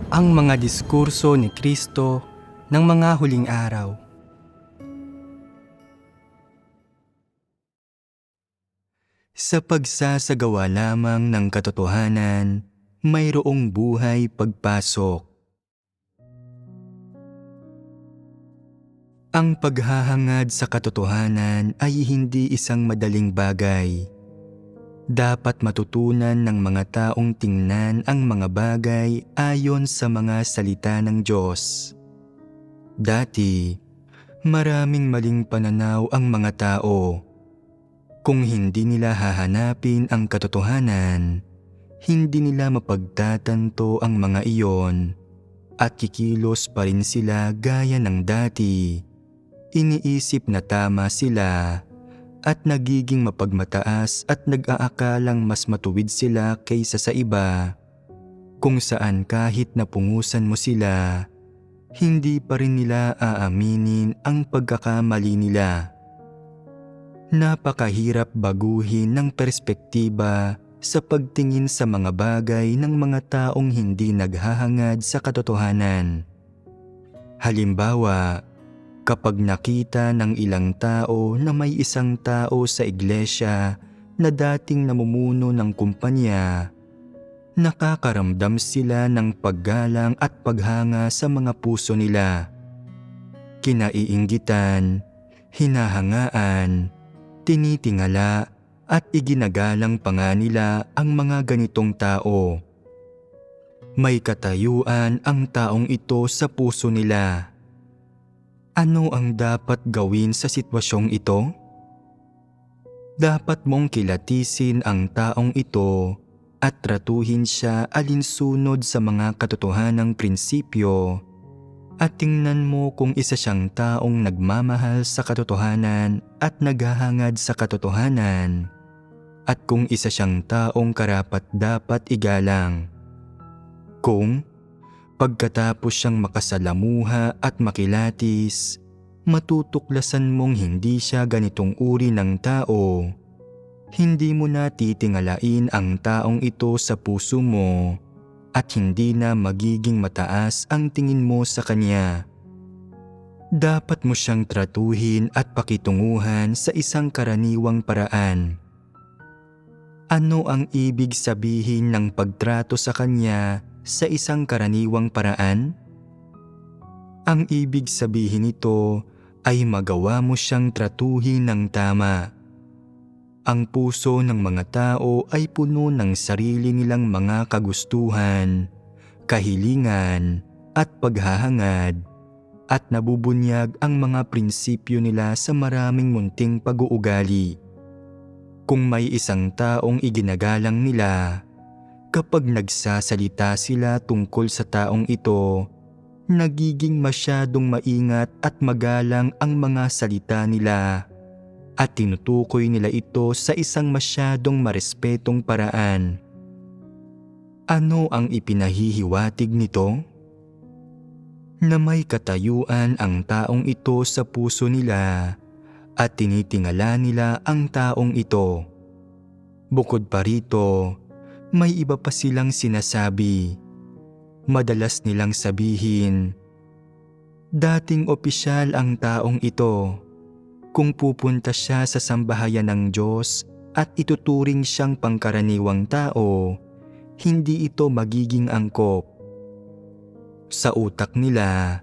Ang mga diskurso ni Kristo ng mga huling araw. Sa pagsasagawa lamang ng katotohanan, mayroong buhay pagpasok. Ang paghahangad sa katotohanan ay hindi isang madaling bagay. Dapat matutunan ng mga taong tingnan ang mga bagay ayon sa mga salita ng Diyos. Dati, maraming maling pananaw ang mga tao. Kung hindi nila hahanapin ang katotohanan, hindi nila mapagtatanto ang mga iyon at kikilos pa rin sila gaya ng dati. Iniisip na tama sila at nagiging mapagmataas at nag-aakalang mas matuwid sila kaysa sa iba, kung saan kahit napungusan mo sila, hindi pa rin nila aaminin ang pagkakamali nila. Napakahirap baguhin ng perspektiba sa pagtingin sa mga bagay ng mga taong hindi naghahangad sa katotohanan. Halimbawa, kapag nakita ng ilang tao na may isang tao sa iglesia na dating namumuno ng kumpanya, nakakaramdam sila ng paggalang at paghanga sa mga puso nila. Kinaiinggitan, hinahangaan, tinitingala at iginagalang pa nga nila ang mga ganitong tao. May katayuan ang taong ito sa puso nila. Ano ang dapat gawin sa sitwasyong ito? Dapat mong kilatisin ang taong ito at tratuhin siya alinsunod sa mga katotohanang prinsipyo at tingnan mo kung isa siyang taong nagmamahal sa katotohanan at naghahangad sa katotohanan at kung isa siyang taong karapat-dapat igalang. Kung pagkatapos siyang makasalamuha at makilatis, matutuklasan mong hindi siya ganitong uri ng tao, hindi mo na titingalain ang taong ito sa puso mo at hindi na magiging mataas ang tingin mo sa kanya. Dapat mo siyang tratuhin at pakitunguhan sa isang karaniwang paraan. Ano ang ibig sabihin ng pagtrato sa kanya sa isang karaniwang paraan? Ang ibig sabihin nito ay magawa mo siyang tratuhin ng tama. Ang puso ng mga tao ay puno ng sarili nilang mga kagustuhan, kahilingan at paghahangad at nabubunyag ang mga prinsipyo nila sa maraming munting pag-uugali. Kung may isang taong iginagalang nila, kapag nagsasalita sila tungkol sa taong ito, nagiging masyadong maingat at magalang ang mga salita nila at tinutukoy nila ito sa isang masyadong marespetong paraan. Ano ang ipinahihiwatig nito? Na may katayuan ang taong ito sa puso nila at tinitingala nila ang taong ito. Bukod pa rito, may iba pa silang sinasabi. Madalas nilang sabihin, dating opisyal ang taong ito. Kung pupunta siya sa sambahayan ng Diyos at ituturing siyang pangkaraniwang tao, hindi ito magiging angkop. Sa utak nila,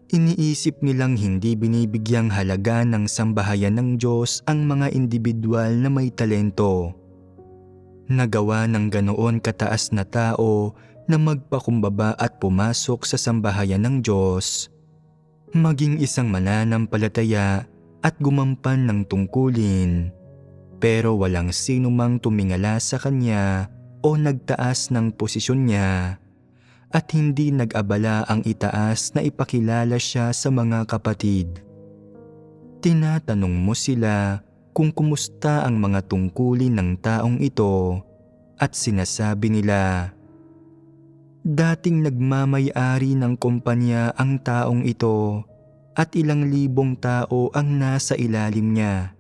iniisip nilang hindi binibigyang halaga ng sambahayan ng Diyos ang mga individual na may talento. Nagawa ng ganoon kataas na tao na magpakumbaba at pumasok sa sambahayan ng Diyos, maging isang mananampalataya at gumampan ng tungkulin, pero walang sino mang tumingala sa kanya o nagtaas ng posisyon niya at hindi nag-abala ang itaas na ipakilala siya sa mga kapatid. Tinatanong mo sila kung kumusta ang mga tungkulin ng taong ito at sinasabi nila, dating nagmamay-ari ng kumpanya ang taong ito at ilang libong tao ang nasa ilalim niya.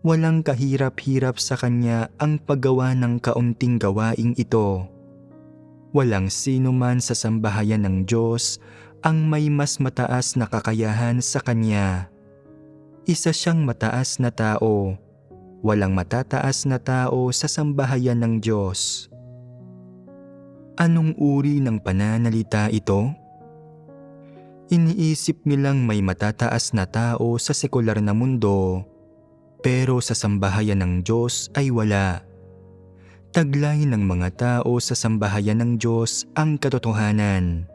Walang kahirap-hirap sa kanya ang paggawa ng kaunting gawaing ito. Walang sino man sa sambahayan ng Diyos ang may mas mataas na kakayahan sa Kanya. Isa siyang mataas na tao. Walang matataas na tao sa sambahayan ng Diyos. Anong uri ng pananalita ito? Iniisip nilang may matataas na tao sa sekular na mundo, pero sa sambahayan ng Diyos ay wala. Taglay ng mga tao sa sambahayan ng Diyos ang katotohanan.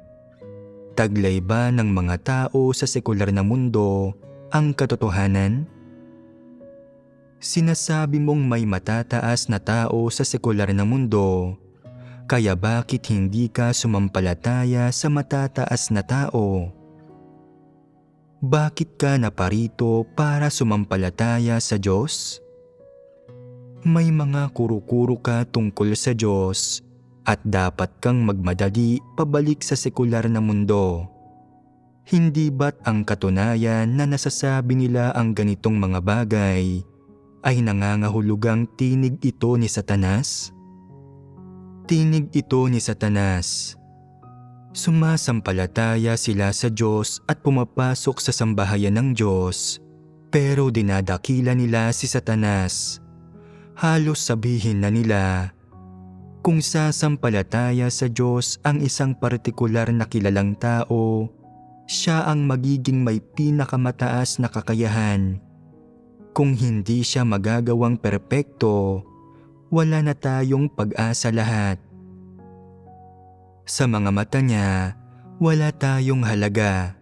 Taglay ba ng mga tao sa sekular na mundo ang katotohanan? Sinasabi mong may matataas na tao sa sekular na mundo, kaya bakit hindi ka sumampalataya sa matataas na tao? Bakit ka naparito para sumampalataya sa Diyos? May mga kuro-kuro ka tungkol sa Diyos at dapat kang magmadali pabalik sa sekular na mundo. Hindi ba't ang katunayan na nasasabi nila ang ganitong mga bagay ay nangangahulugang tinig ito ni Satanas? Tinig ito ni Satanas. Sumasampalataya sila sa Diyos at pumapasok sa sambahayan ng Diyos, pero dinadakila nila si Satanas. Halos sabihin na nila, kung sasampalataya sa Diyos ang isang partikular na kilalang tao, siya ang magiging may pinakamataas na kakayahan. Kung hindi siya magagawang perpekto, wala na tayong pag-asa lahat. Sa mga mata niya, wala tayong halaga.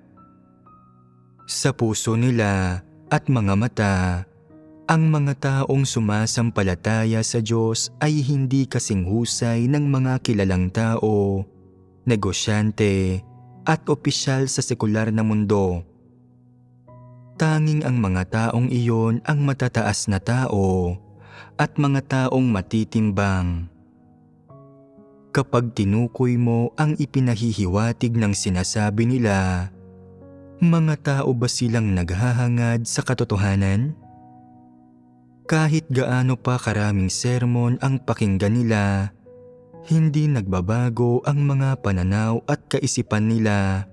Sa puso nila at mga mata, ang mga taong sumasampalataya sa Diyos ay hindi kasing husay ng mga kilalang tao, negosyante, at opisyal sa sekular na mundo. Tanging ang mga taong iyon ang matataas na tao at mga taong matitimbang. Kapag tinukoy mo ang ipinahihiwatig ng sinasabi nila, mga tao ba silang naghahangad sa katotohanan? Kahit gaano pa karaming sermon ang pakinggan nila, hindi nagbabago ang mga pananaw at kaisipan nila,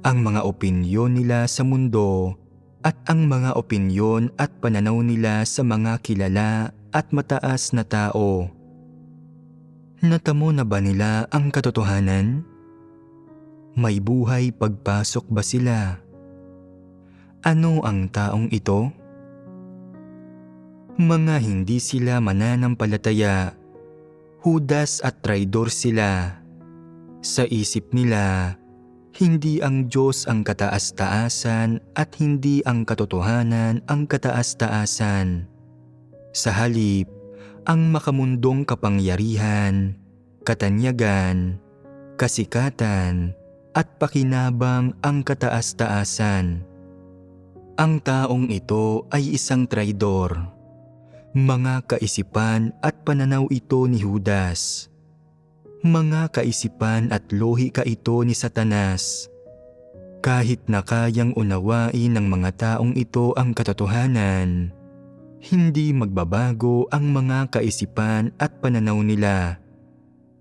ang mga opinyon nila sa mundo, at ang mga opinyon at pananaw nila sa mga kilala at mataas na tao. Natamo na ba nila ang katotohanan? May buhay pagpasok ba sila? Ano ang taong ito? Mga hindi sila mananampalataya, Hudas at traidor sila. Sa isip nila, hindi ang Diyos ang kataas-taasan at hindi ang katotohanan ang kataas-taasan. Sa halip, ang makamundong kapangyarihan, katanyagan, kasikatan, at pakinabang ang kataas-taasan. Ang taong ito ay isang traidor. Mga kaisipan at pananaw ito ni Judas. Mga kaisipan at lohika ito ni Satanas. Kahit na kayang unawain ng mga taong ito ang katotohanan, hindi magbabago ang mga kaisipan at pananaw nila.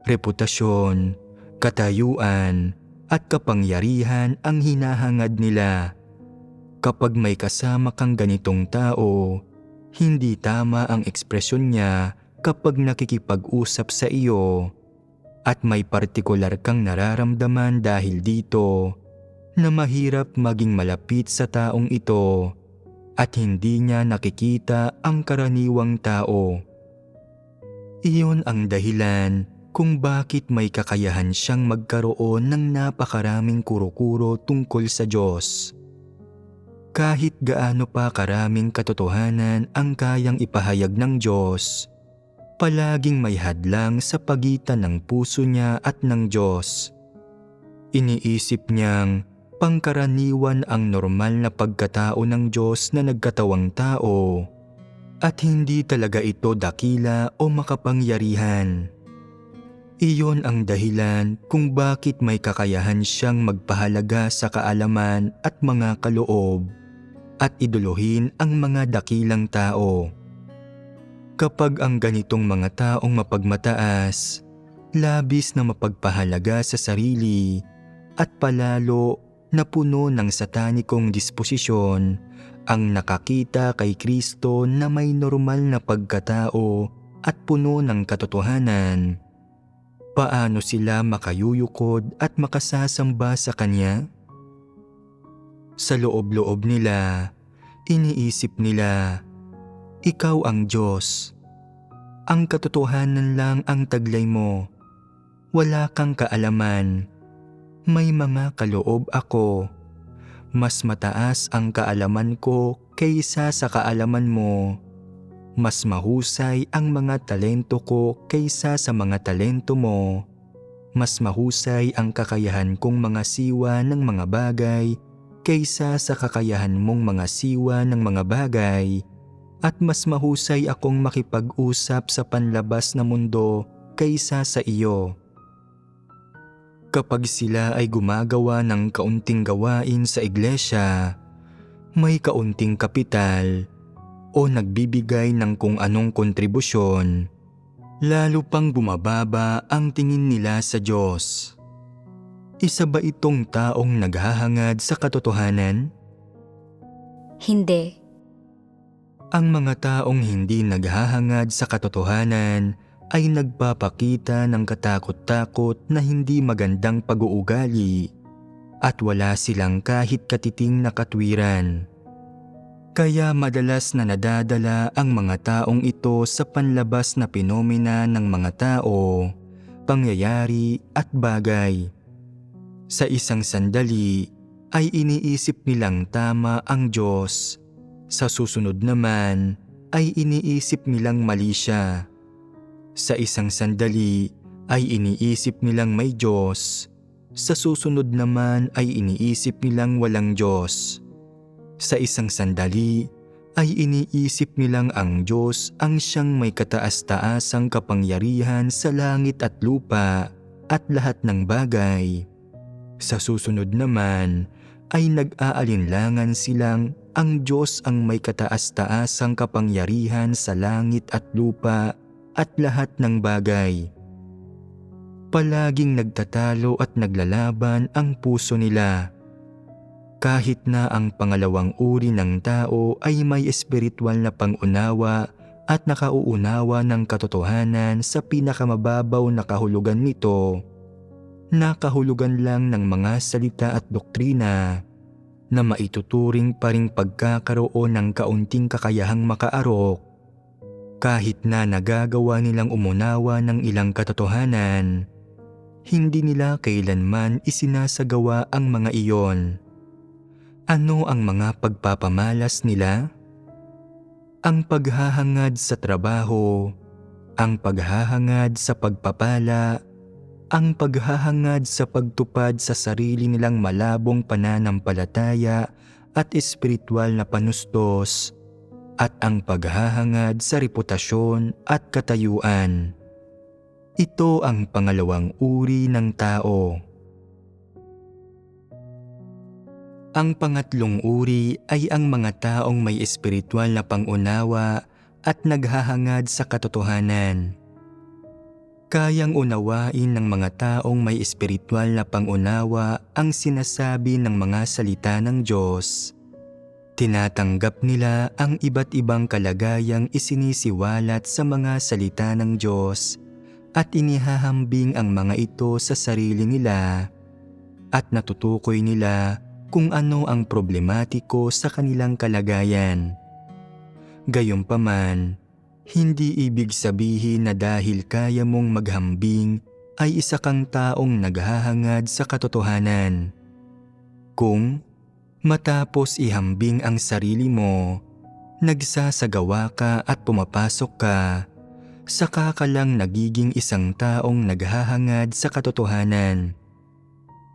Reputasyon, katayuan, at kapangyarihan ang hinahangad nila. Kapag may kasama kang ganitong tao, hindi tama ang ekspresyon niya kapag nakikipag-usap sa iyo at may partikular kang nararamdaman dahil dito na mahirap maging malapit sa taong ito at hindi niya nakikita ang karaniwang tao. Iyon ang dahilan kung bakit may kakayahan siyang magkaroon ng napakaraming kuro-kuro tungkol sa Diyos. Kahit gaano pa karaming katotohanan ang kayang ipahayag ng Diyos, palaging may hadlang sa pagitan ng puso niya at ng Diyos. Iniisip niyang pangkaraniwan ang normal na pagkatao ng Diyos na nagkatawang tao at hindi talaga ito dakila o makapangyarihan. Iyon ang dahilan kung bakit may kakayahan siyang magpahalaga sa kaalaman at mga kaloob at iduluhin ang mga dakilang tao. Kapag ang ganitong mga taong mapagmataas, labis na mapagpahalaga sa sarili at palalo na puno ng satanikong disposisyon ang nakakita kay Kristo na may normal na pagkatao at puno ng katotohanan. Paano sila makayuyukod at makasasamba sa Kanya? Sa loob-loob nila, iniisip nila, ikaw ang Diyos. Ang katotohanan lang ang taglay mo. Wala kang kaalaman. May mga kaloob ako. Mas mataas ang kaalaman ko kaysa sa kaalaman mo. Mas mahusay ang mga talento ko kaysa sa mga talento mo. Mas mahusay ang kakayahan kong mga siwa ng mga bagay kaysa sa kakayahan mong mga siwa ng mga bagay. At mas mahusay akong makipag-usap sa panlabas na mundo kaysa sa iyo. Kapag sila ay gumagawa ng kaunting gawain sa iglesia, may kaunting kapital, o nagbibigay ng kung anong kontribusyon, lalo pang bumababa ang tingin nila sa Diyos. Isa ba itong taong naghahangad sa katotohanan? Hindi. Ang mga taong hindi naghahangad sa katotohanan ay nagpapakita ng katakot-takot na hindi magandang pag-uugali at wala silang kahit katiting na katwiran. Kaya madalas na nadadala ang mga taong ito sa panlabas na pinomena ng mga tao, pangyayari at bagay. Sa isang sandali ay iniisip nilang tama ang Diyos. Sa susunod naman ay iniisip nilang mali siya. Sa isang sandali ay iniisip nilang may Diyos. Sa susunod naman ay iniisip nilang walang Diyos. Sa isang sandali ay iniisip nilang ang Diyos ang siyang may kataas-taasang kapangyarihan sa langit at lupa at lahat ng bagay. Sa susunod naman ay nag-aalinlangan silang ang Diyos ang may kataas-taasang kapangyarihan sa langit at lupa at lahat ng bagay. Palaging nagtatalo at naglalaban ang puso nila. Kahit na ang pangalawang uri ng tao ay may espiritual na pangunawa at nakauunawa ng katotohanan sa pinakamababaw na kahulugan nito, nakahulugan lang ng mga salita at doktrina na maituturing pa ring pagkakaroon ng kaunting kakayahang makaarok. Kahit na nagagawa nilang umunawa ng ilang katotohanan, hindi nila kailanman isinasagawa ang mga iyon. Ano ang mga pagpapamalas nila? Ang paghahangad sa trabaho, ang paghahangad sa pagpapala, ang paghahangad sa pagtupad sa sarili nilang malabong pananampalataya at espiritual na panustos, at ang paghahangad sa reputasyon at katayuan. Ito ang pangalawang uri ng tao. Ang pangatlong uri ay ang mga taong may espiritual na pangunawa at naghahangad sa katotohanan. Kayang unawain ng mga taong may espiritual na pangunawa ang sinasabi ng mga salita ng Diyos. Tinatanggap nila ang iba't ibang kalagayang isinisiwalat sa mga salita ng Diyos at inihahambing ang mga ito sa sarili nila at natutukoy nila kung ano ang problematiko sa kanilang kalagayan. Gayunpaman, hindi ibig sabihin na dahil kaya mong maghambing ay isa kang taong naghahangad sa katotohanan. Kung matapos ihambing ang sarili mo, nagsasagawa ka at pumapasok ka, saka ka lang nagiging isang taong naghahangad sa katotohanan.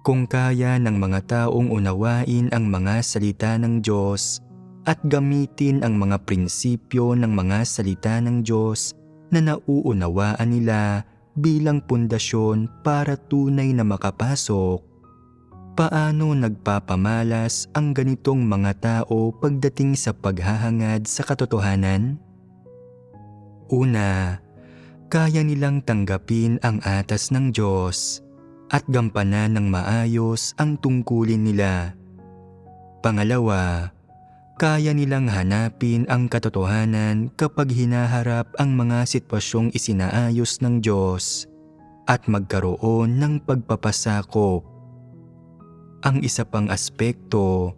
Kung kaya ng mga taong unawain ang mga salita ng Diyos at gamitin ang mga prinsipyo ng mga salita ng Diyos na nauunawaan nila bilang pundasyon para tunay na makapasok, paano nagpapamalas ang ganitong mga tao pagdating sa paghahangad sa katotohanan? Una, kaya nilang tanggapin ang atas ng Diyos at gampanan ng maayos ang tungkulin nila. Pangalawa, kaya nilang hanapin ang katotohanan kapag hinaharap ang mga sitwasyong isinaayos ng Diyos at magkaroon ng pagpapasakop. Ang isa pang aspekto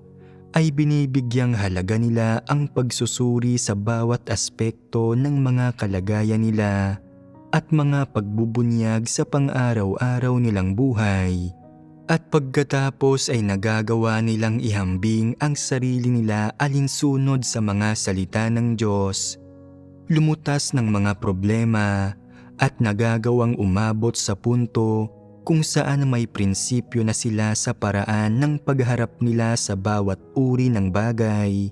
ay binibigyang halaga nila ang pagsusuri sa bawat aspekto ng mga kalagayan nila at mga pagbubunyag sa pang-araw-araw nilang buhay. At pagkatapos ay nagagawa nilang ihambing ang sarili nila alinsunod sa mga salita ng Diyos, lumutas ng mga problema at nagagawang umabot sa punto kung saan may prinsipyo na sila sa paraan ng pagharap nila sa bawat uri ng bagay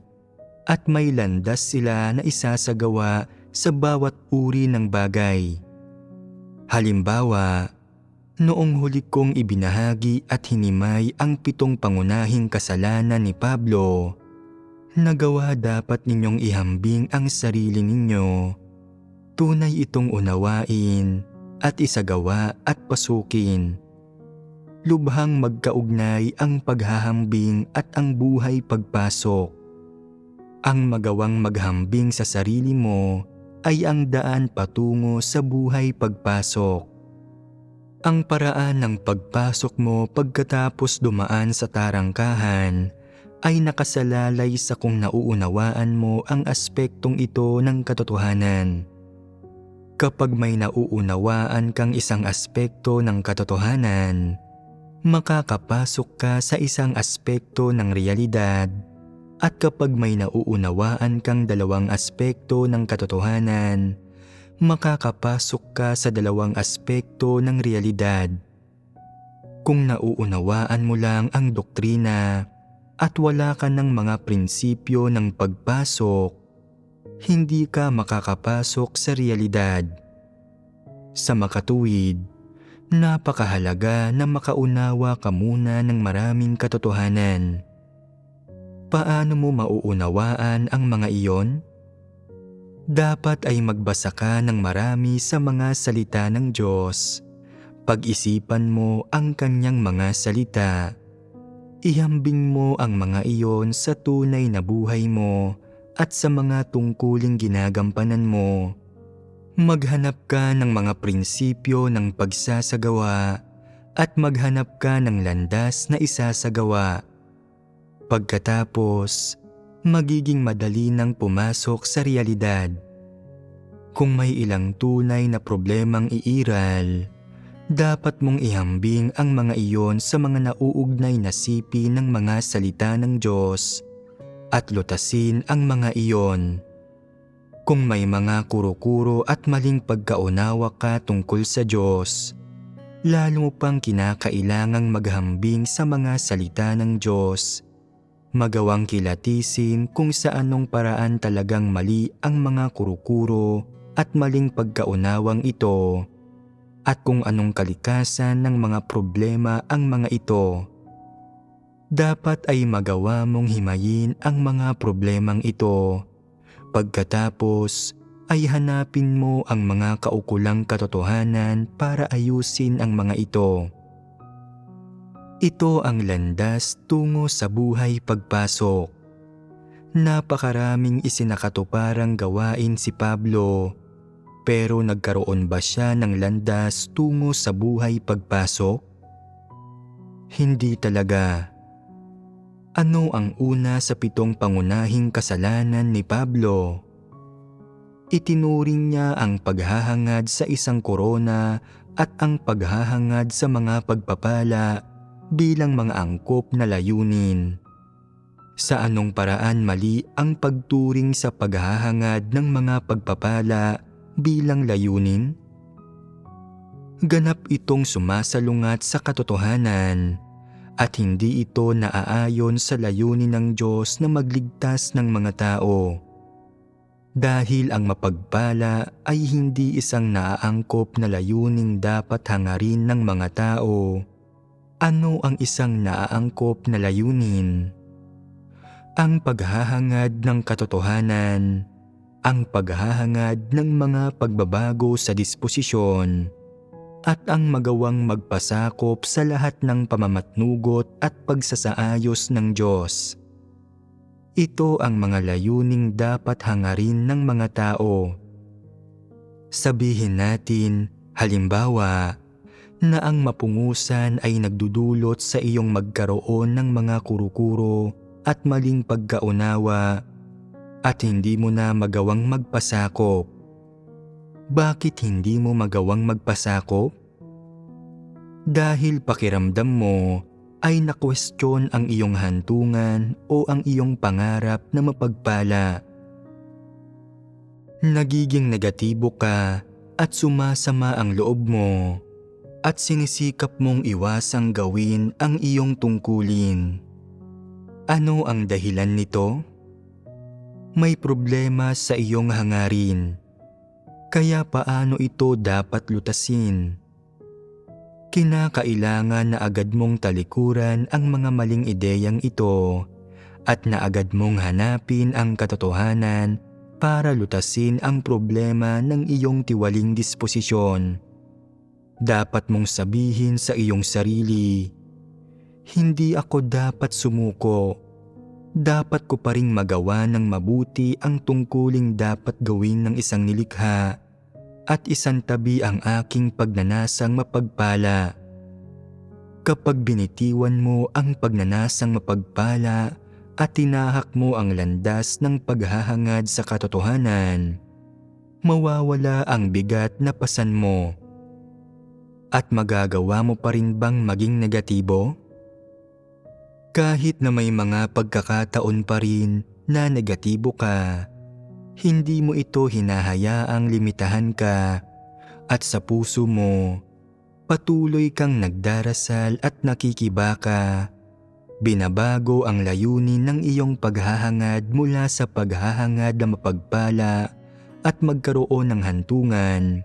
at may landas sila na isasagawa sa bawat uri ng bagay. Halimbawa, noong huli kong ibinahagi at hinimay ang 7 pangunahing kasalanan ni Pablo, nagawa dapat ninyong ihambing ang sarili ninyo. Tunay itong unawain at isagawa at pasukin. Lubhang magkaugnay ang paghahambing at ang buhay pagpasok. Ang magawang maghambing sa sarili mo ay ang daan patungo sa buhay pagpasok. Ang paraan ng pagpasok mo pagkatapos dumaan sa tarangkahan ay nakasalalay sa kung nauunawaan mo ang aspektong ito ng katotohanan. Kapag may nauunawaan kang isang aspekto ng katotohanan, makakapasok ka sa isang aspekto ng realidad. At kapag may nauunawaan kang 2 aspekto ng katotohanan, makakapasok ka sa 2 aspekto ng realidad. Kung nauunawaan mo lang ang doktrina at wala ka ng mga prinsipyo ng pagpasok, hindi ka makakapasok sa realidad. Sa makatuwid, napakahalaga na makaunawa ka muna ng maraming katotohanan. Paano mo mauunawaan ang mga iyon? Dapat ay magbasa ka ng marami sa mga salita ng Diyos. Pag-isipan mo ang kanyang mga salita. Ihambing mo ang mga iyon sa tunay na buhay mo at sa mga tungkuling ginagampanan mo. Maghanap ka ng mga prinsipyo ng pagsasagawa at maghanap ka ng landas na isasagawa. Pagkatapos, magiging madali nang pumasok sa realidad. Kung may ilang tunay na problemang iiral, dapat mong ihambing ang mga iyon sa mga nauugnay na sipi ng mga salita ng Diyos at lutasin ang mga iyon. Kung may mga kuro-kuro at maling pagkaunawa ka tungkol sa Diyos, lalo mo pang kinakailangang maghambing sa mga salita ng Diyos. Magawang kilatisin kung sa anong paraan talagang mali ang mga kuro-kuro at maling pagkaunawang ito at kung anong kalikasan ng mga problema ang mga ito. Dapat ay magawa mong himayin ang mga problemang ito. Pagkatapos ay hanapin mo ang mga kaukulang katotohanan para ayusin ang mga ito. Ito ang landas tungo sa buhay pagpasok. Napakaraming isinakatuparang gawain si Pablo, pero nagkaroon ba siya ng landas tungo sa buhay pagpasok? Hindi talaga. Ano ang una sa 7 pangunahing kasalanan ni Pablo? Itinuring niya ang paghahangad sa isang korona at ang paghahangad sa mga pagpapala bilang mga angkop na layunin. Sa anong paraan mali ang pagturing sa paghahangad ng mga pagpapala bilang layunin? Ganap itong sumasalungat sa katotohanan at hindi ito naaayon sa layunin ng Diyos na magligtas ng mga tao. Dahil ang mapagpala ay hindi isang naaangkop na layuning dapat hangarin ng mga tao. Ano ang isang naaangkop na layunin? Ang paghahangad ng katotohanan. ang paghahangad ng mga pagbabago sa disposisyon, at ang magawang magpasakop sa lahat ng pamamatnugot at pagsasaayos ng Diyos. Ito ang mga layuning dapat hangarin ng mga tao. Sabihin natin, halimbawa, na ang mapungusan ay nagdudulot sa iyong magkaroon ng mga kurukuro at maling pagkaunawa at hindi mo na magawang magpasakop. Bakit hindi mo magawang magpasakop? Dahil pakiramdam mo ay nakwestiyon ang iyong hantungan o ang iyong pangarap na mapagpala. Nagiging negatibo ka at sumasama ang loob mo at sinisikap mong iwasang gawin ang iyong tungkulin. Ano ang dahilan nito? May problema sa iyong hangarin. Kaya paano ito dapat lutasin? Kinakailangan na agad mong talikuran ang mga maling ideyang ito at na agad mong hanapin ang katotohanan para lutasin ang problema ng iyong tiwaling disposisyon. Dapat mong sabihin sa iyong sarili, hindi ako dapat sumuko. Dapat ko pa ring magawa ng mabuti ang tungkuling dapat gawin ng isang nilikha at isantabi ang aking pagnanasang mapagpala. Kapag binitiwan mo ang pagnanasang mapagpala at tinahak mo ang landas ng paghahangad sa katotohanan, mawawala ang bigat na pasan mo. At magagawa mo pa rin bang maging negatibo? Kahit na may mga pagkakataon pa rin na negatibo ka, hindi mo ito hinahayaang limitahan ka at sa puso mo, patuloy kang nagdarasal at nakikibaka. Binabago ang layunin ng iyong paghahangad mula sa paghahangad na mapagpala at magkaroon ng hantungan,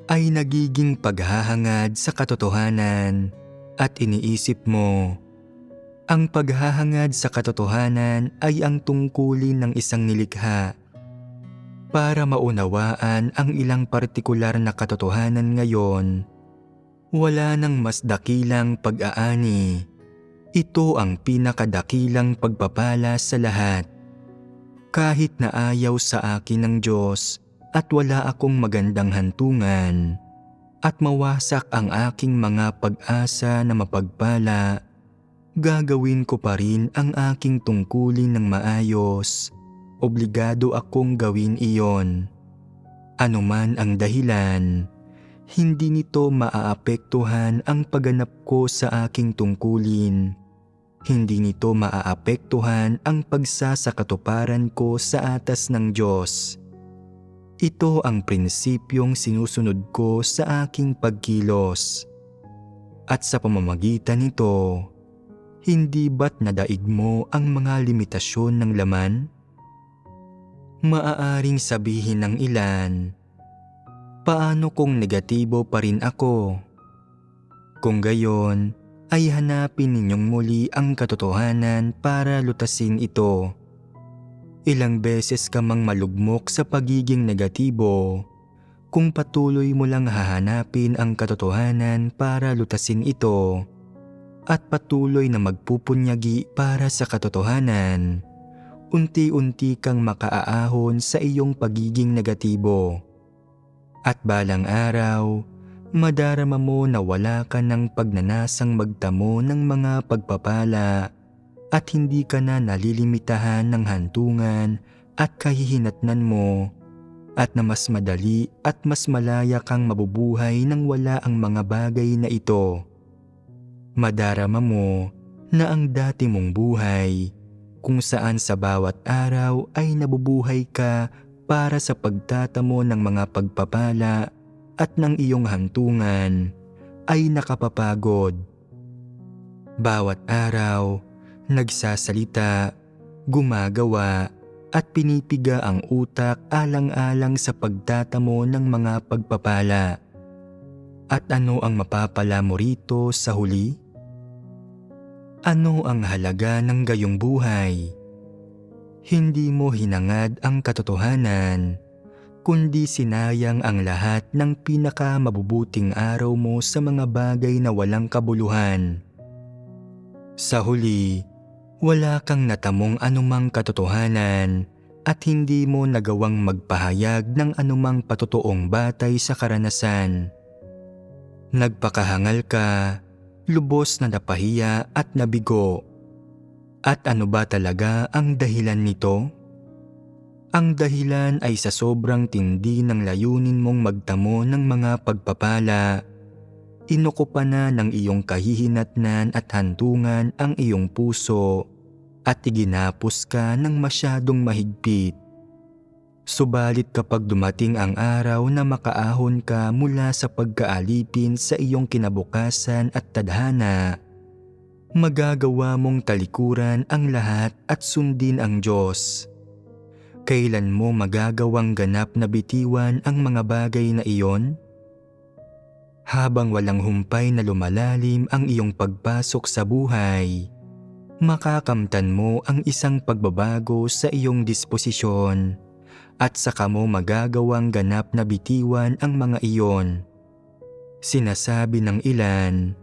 ay nagiging paghahangad sa katotohanan at iniisip mo, ang paghahangad sa katotohanan ay ang tungkulin ng isang nilikha. Para maunawaan ang ilang partikular na katotohanan ngayon, wala nang mas dakilang pag-aani. Ito ang pinakadakilang pagpapala sa lahat. Kahit na ayaw sa akin ng Diyos at wala akong magandang hantungan, at mawasak ang aking mga pag-asa na mapagpala, gagawin ko pa rin ang aking tungkulin ng maayos. Obligado akong gawin iyon. Ano man ang dahilan, hindi nito maaapektuhan ang pagganap ko sa aking tungkulin. Hindi nito maaapektuhan ang pagsasakatuparan ko sa atas ng Diyos. Ito ang prinsipyong sinusunod ko sa aking pagkilos. At sa pamamagitan nito, hindi ba't nadaig mo ang mga limitasyon ng laman? Maaaring sabihin ng ilan, paano kung negatibo pa rin ako? Kung gayon, ay hanapin ninyong muli ang katotohanan para lutasin ito. Ilang beses ka mang malugmok sa pagiging negatibo, kung patuloy mo lang hahanapin ang katotohanan para lutasin ito, at patuloy na magpupunyagi para sa katotohanan, unti-unti kang makaaahon sa iyong pagiging negatibo. At balang araw, madarama mo na wala ka ng pagnanasang magtamo ng mga pagpapala at hindi ka na nalilimitahan ng hantungan at kahihinatnan mo, at na mas madali at mas malaya kang mabubuhay nang wala ang mga bagay na ito. Madarama mo na ang dati mong buhay, kung saan sa bawat araw ay nabubuhay ka para sa pagtatamo ng mga pagpapala at ng iyong hantungan, ay nakapapagod. Bawat araw, nagsasalita, gumagawa at pinipiga ang utak alang-alang sa pagtatamo ng mga pagpapala. At ano ang mapapala mo rito sa huli? Ano ang halaga ng gayong buhay? Hindi mo hinangad ang katotohanan, kundi sinayang ang lahat ng pinakamabubuting araw mo sa mga bagay na walang kabuluhan. Sa huli, wala kang natamong anumang katotohanan at hindi mo nagawang magpahayag ng anumang patotoong batay sa karanasan. Nagpakahangal ka, lubos na napahiya at nabigo. At ano ba talaga ang dahilan nito? Ang dahilan ay sa sobrang tindi ng layunin mong magtamo ng mga pagpapala. Inukupa na ng iyong kahihinatnan at hantungan ang iyong puso at iginapos ka ng masyadong mahigpit. Subalit kapag dumating ang araw na makaahon ka mula sa pagkaalipin sa iyong kinabukasan at tadhana, magagawa mong talikuran ang lahat at sundin ang Diyos. Kailan mo magagawang ganap na bitiwan ang mga bagay na iyon? Habang walang humpay na lumalalim ang iyong pagpasok sa buhay, makakamtan mo ang isang pagbabago sa iyong disposisyon at saka mo magagawang ganap na bitiwan ang mga iyon. Sinasabi ng ilan,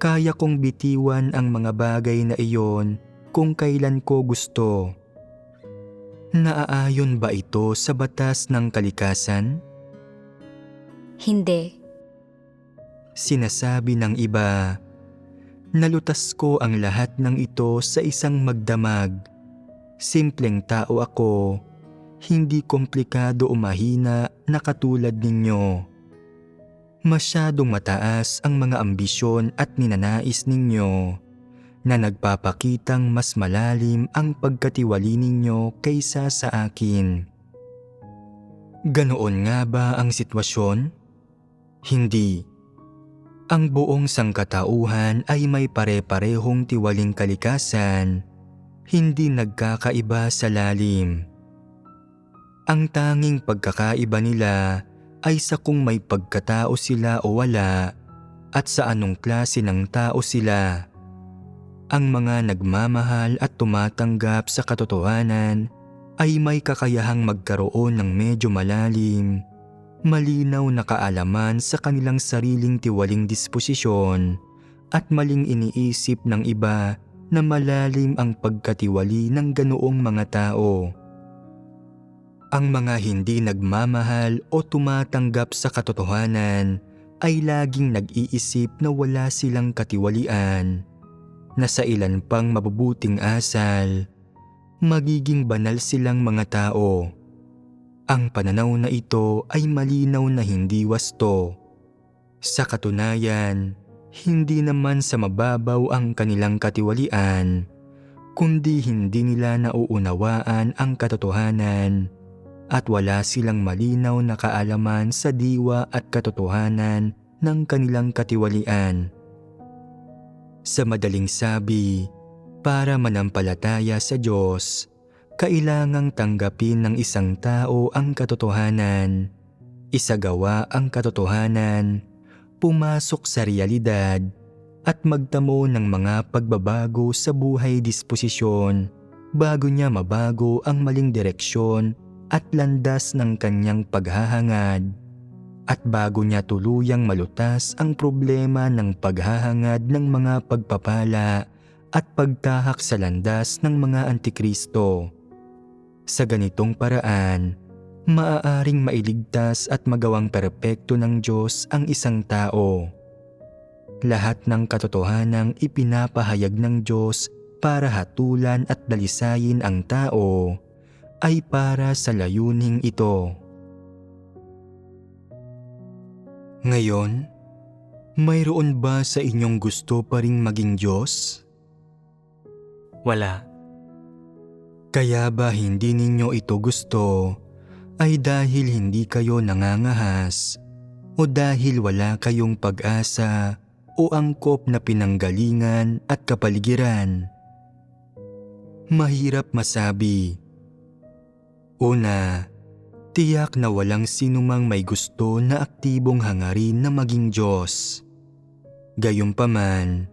kaya kong bitiwan ang mga bagay na iyon kung kailan ko gusto. Naaayon ba ito sa batas ng kalikasan? Hindi. Sinasabi ng iba, nalutas ko ang lahat ng ito sa isang magdamag. Simpleng tao ako, hindi komplikado o mahina na katulad ninyo. Masyadong mataas ang mga ambisyon at ninanais ninyo na nagpapakitang mas malalim ang pagkatiwali ninyo kaysa sa akin. Ganoon nga ba ang sitwasyon? Hindi. Ang buong sangkatauhan ay may pare-parehong tiwaling kalikasan, hindi nagkakaiba sa lalim. Ang tanging pagkakaiba nila ay sa kung may pagkatao sila o wala at sa anong klase ng tao sila. Ang mga nagmamahal at tumatanggap sa katotohanan ay may kakayahang magkaroon ng medyo malalim, malinaw na kaalaman sa kanilang sariling tiwaling disposisyon at maling iniisip ng iba na malalim ang pagkatiwali ng ganoong mga tao. Ang mga hindi nagmamahal o tumatanggap sa katotohanan ay laging nag-iisip na wala silang katiwalian, na sa ilan pang mabubuting asal, magiging banal silang mga tao. Ang pananaw na ito ay malinaw na hindi wasto. Sa katunayan, hindi naman sa mababaw ang kanilang katiwalian, kundi hindi nila nauunawaan ang katotohanan at wala silang malinaw na kaalaman sa diwa at katotohanan ng kanilang katiwalian. Sa madaling sabi, para manampalataya sa Diyos, kailangang tanggapin ng isang tao ang katotohanan, isagawa ang katotohanan, pumasok sa realidad, at magtamo ng mga pagbabago sa buhay disposisyon bago niya mabago ang maling direksyon at landas ng kanyang paghahangad, at bago niya tuluyang malutas ang problema ng paghahangad ng mga pagpapala at pagtahak sa landas ng mga antikristo. Sa ganitong paraan, maaaring mailigtas at magawang perpekto ng Diyos ang isang tao. Lahat ng katotohanang ipinapahayag ng Diyos para hatulan at dalisayin ang tao ay para sa layuning ito. Ngayon, mayroon ba sa inyong gusto pa ring maging Diyos? Wala. Kaya ba hindi ninyo ito gusto ay dahil hindi kayo nangangahas o dahil wala kayong pag-asa o angkop na pinanggalingan at kapaligiran? Mahirap masabi. Una, tiyak na walang sinumang may gusto na aktibong hangarin na maging Diyos. Gayunpaman,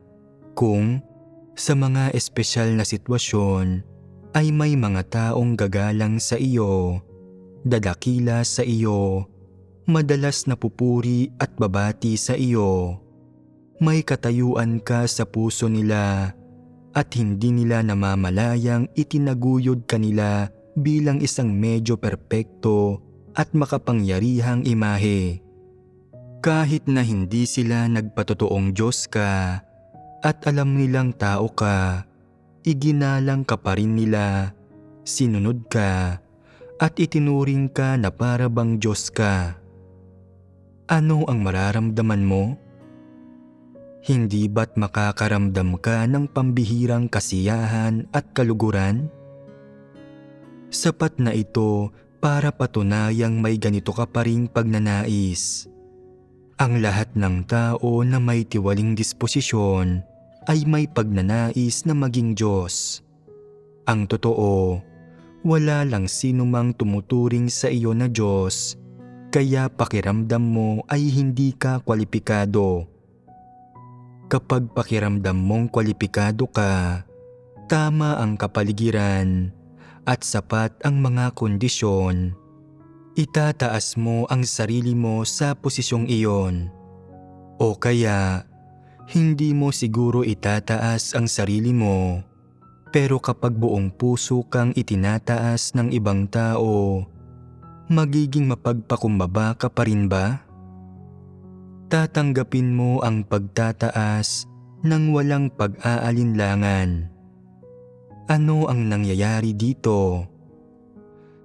kung sa mga espesyal na sitwasyon, ay may mga taong gagalang sa iyo, dadakila sa iyo, madalas napupuri at babati sa iyo. May katayuan ka sa puso nila at hindi nila namamalayang itinaguyod ka nila bilang isang medyo perpekto at makapangyarihang imahe. Kahit na hindi sila nagpatotoong Diyos ka at alam nilang tao ka, iginalang ka pa rin nila, sinunod ka, at itinuring ka na para bang Diyos ka. Ano ang mararamdaman mo? Hindi ba't makakaramdam ka ng pambihirang kasiyahan at kaluguran? Sapat na ito para patunayang may ganito ka pa ring pagnanais. Ang lahat ng tao na may tiwaling disposisyon ay may pagnanais na maging Diyos. Ang totoo, wala lang sino mang tumuturing sa iyo na Diyos, kaya pakiramdam mo ay hindi ka kwalipikado. Kapag pakiramdam mong kwalipikado ka, tama ang kapaligiran at sapat ang mga kondisyon, itataas mo ang sarili mo sa posisyong iyon. O kaya, hindi mo siguro itataas ang sarili mo, pero kapag buong puso kang itinataas ng ibang tao, magiging mapagpakumbaba ka pa rin ba? Tatanggapin mo ang pagtataas ng walang pag-aalinlangan. Ano ang nangyayari dito?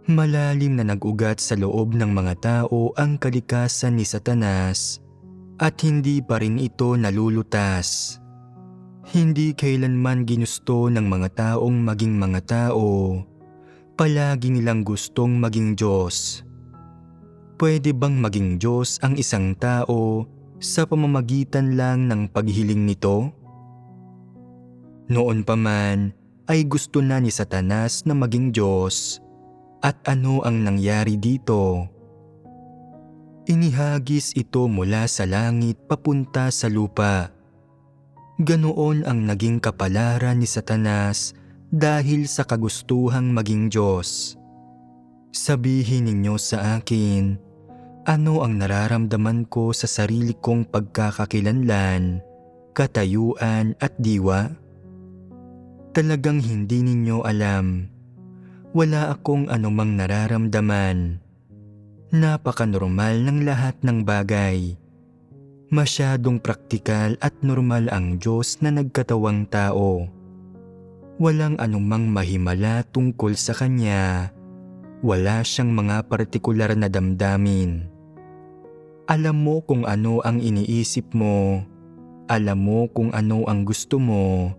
Malalim na nag-ugat sa loob ng mga tao ang kalikasan ni Satanas at hindi pa rin ito nalulutas. Hindi kailanman ginusto ng mga taong maging mga tao. Palagi nilang gustong maging Diyos. Pwede bang maging Diyos ang isang tao sa pamamagitan lang ng paghiling nito? Noon pa man ay gusto na ni Satanas na maging Diyos. At ano ang nangyari dito? Inihagis ito mula sa langit papunta sa lupa. Ganoon ang naging kapalaran ni Satanas dahil sa kagustuhang maging Diyos. Sabihin ninyo sa akin, ano ang nararamdaman ko sa sarili kong pagkakakilanlan, katayuan at diwa? Talagang hindi ninyo alam. Wala akong anumang nararamdaman. Napaka-normal ng lahat ng bagay. Masyadong praktikal at normal ang Diyos na nagkatawang tao. Walang anumang mahimala tungkol sa Kanya. Wala siyang mga partikular na damdamin. Alam mo kung ano ang iniisip mo. Alam mo kung ano ang gusto mo.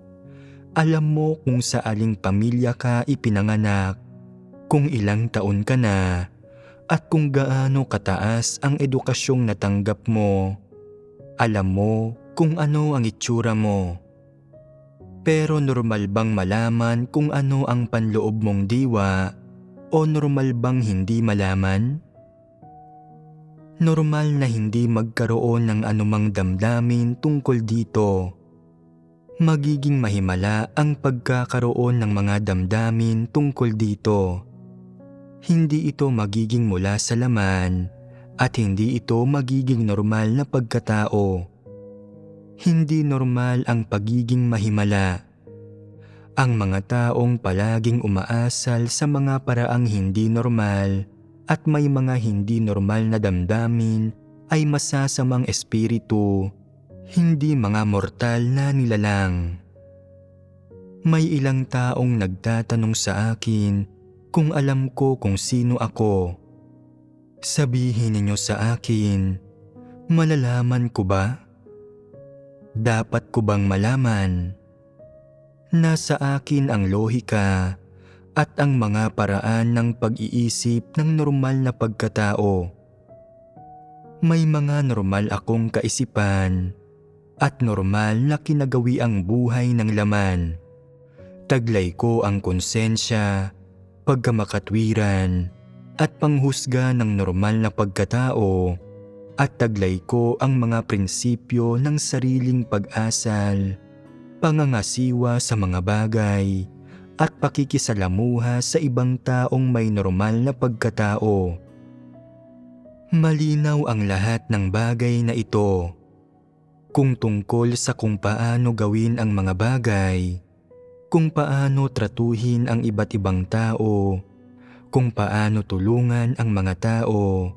Alam mo kung sa aling pamilya ka ipinanganak, kung ilang taon ka na, at kung gaano kataas ang edukasyong natanggap mo. Alam mo kung ano ang itsura mo. Pero normal bang malaman kung ano ang panloob mong diwa o normal bang hindi malaman? Normal na hindi magkaroon ng anumang damdamin tungkol dito. Magiging mahimala ang pagkakaroon ng mga damdamin tungkol dito. Hindi ito magiging mula sa laman at hindi ito magiging normal na pagkatao. Hindi normal ang pagiging mahimala. Ang mga taong palaging umaasal sa mga paraang hindi normal at may mga hindi normal na damdamin ay masasamang espiritu, hindi mga mortal na nilalang. May ilang taong nagtatanong sa akin kung alam ko kung sino ako. Sabihin ninyo sa akin, malalaman ko ba? Dapat ko bang malaman? Nasa akin ang lohika at ang mga paraan ng pag-iisip ng normal na pagkatao. May mga normal akong kaisipan at normal na kinagawi ang buhay ng laman. Taglay ko ang konsensya, pagkamakatwiran, at panghusga ng normal na pagkatao, at taglay ko ang mga prinsipyo ng sariling pag-asal, pangangasiwa sa mga bagay, at pakikisalamuha sa ibang taong may normal na pagkatao. Malinaw ang lahat ng bagay na ito. Kung tungkol sa kung paano gawin ang mga bagay, kung paano tratuhin ang iba't ibang tao, kung paano tulungan ang mga tao,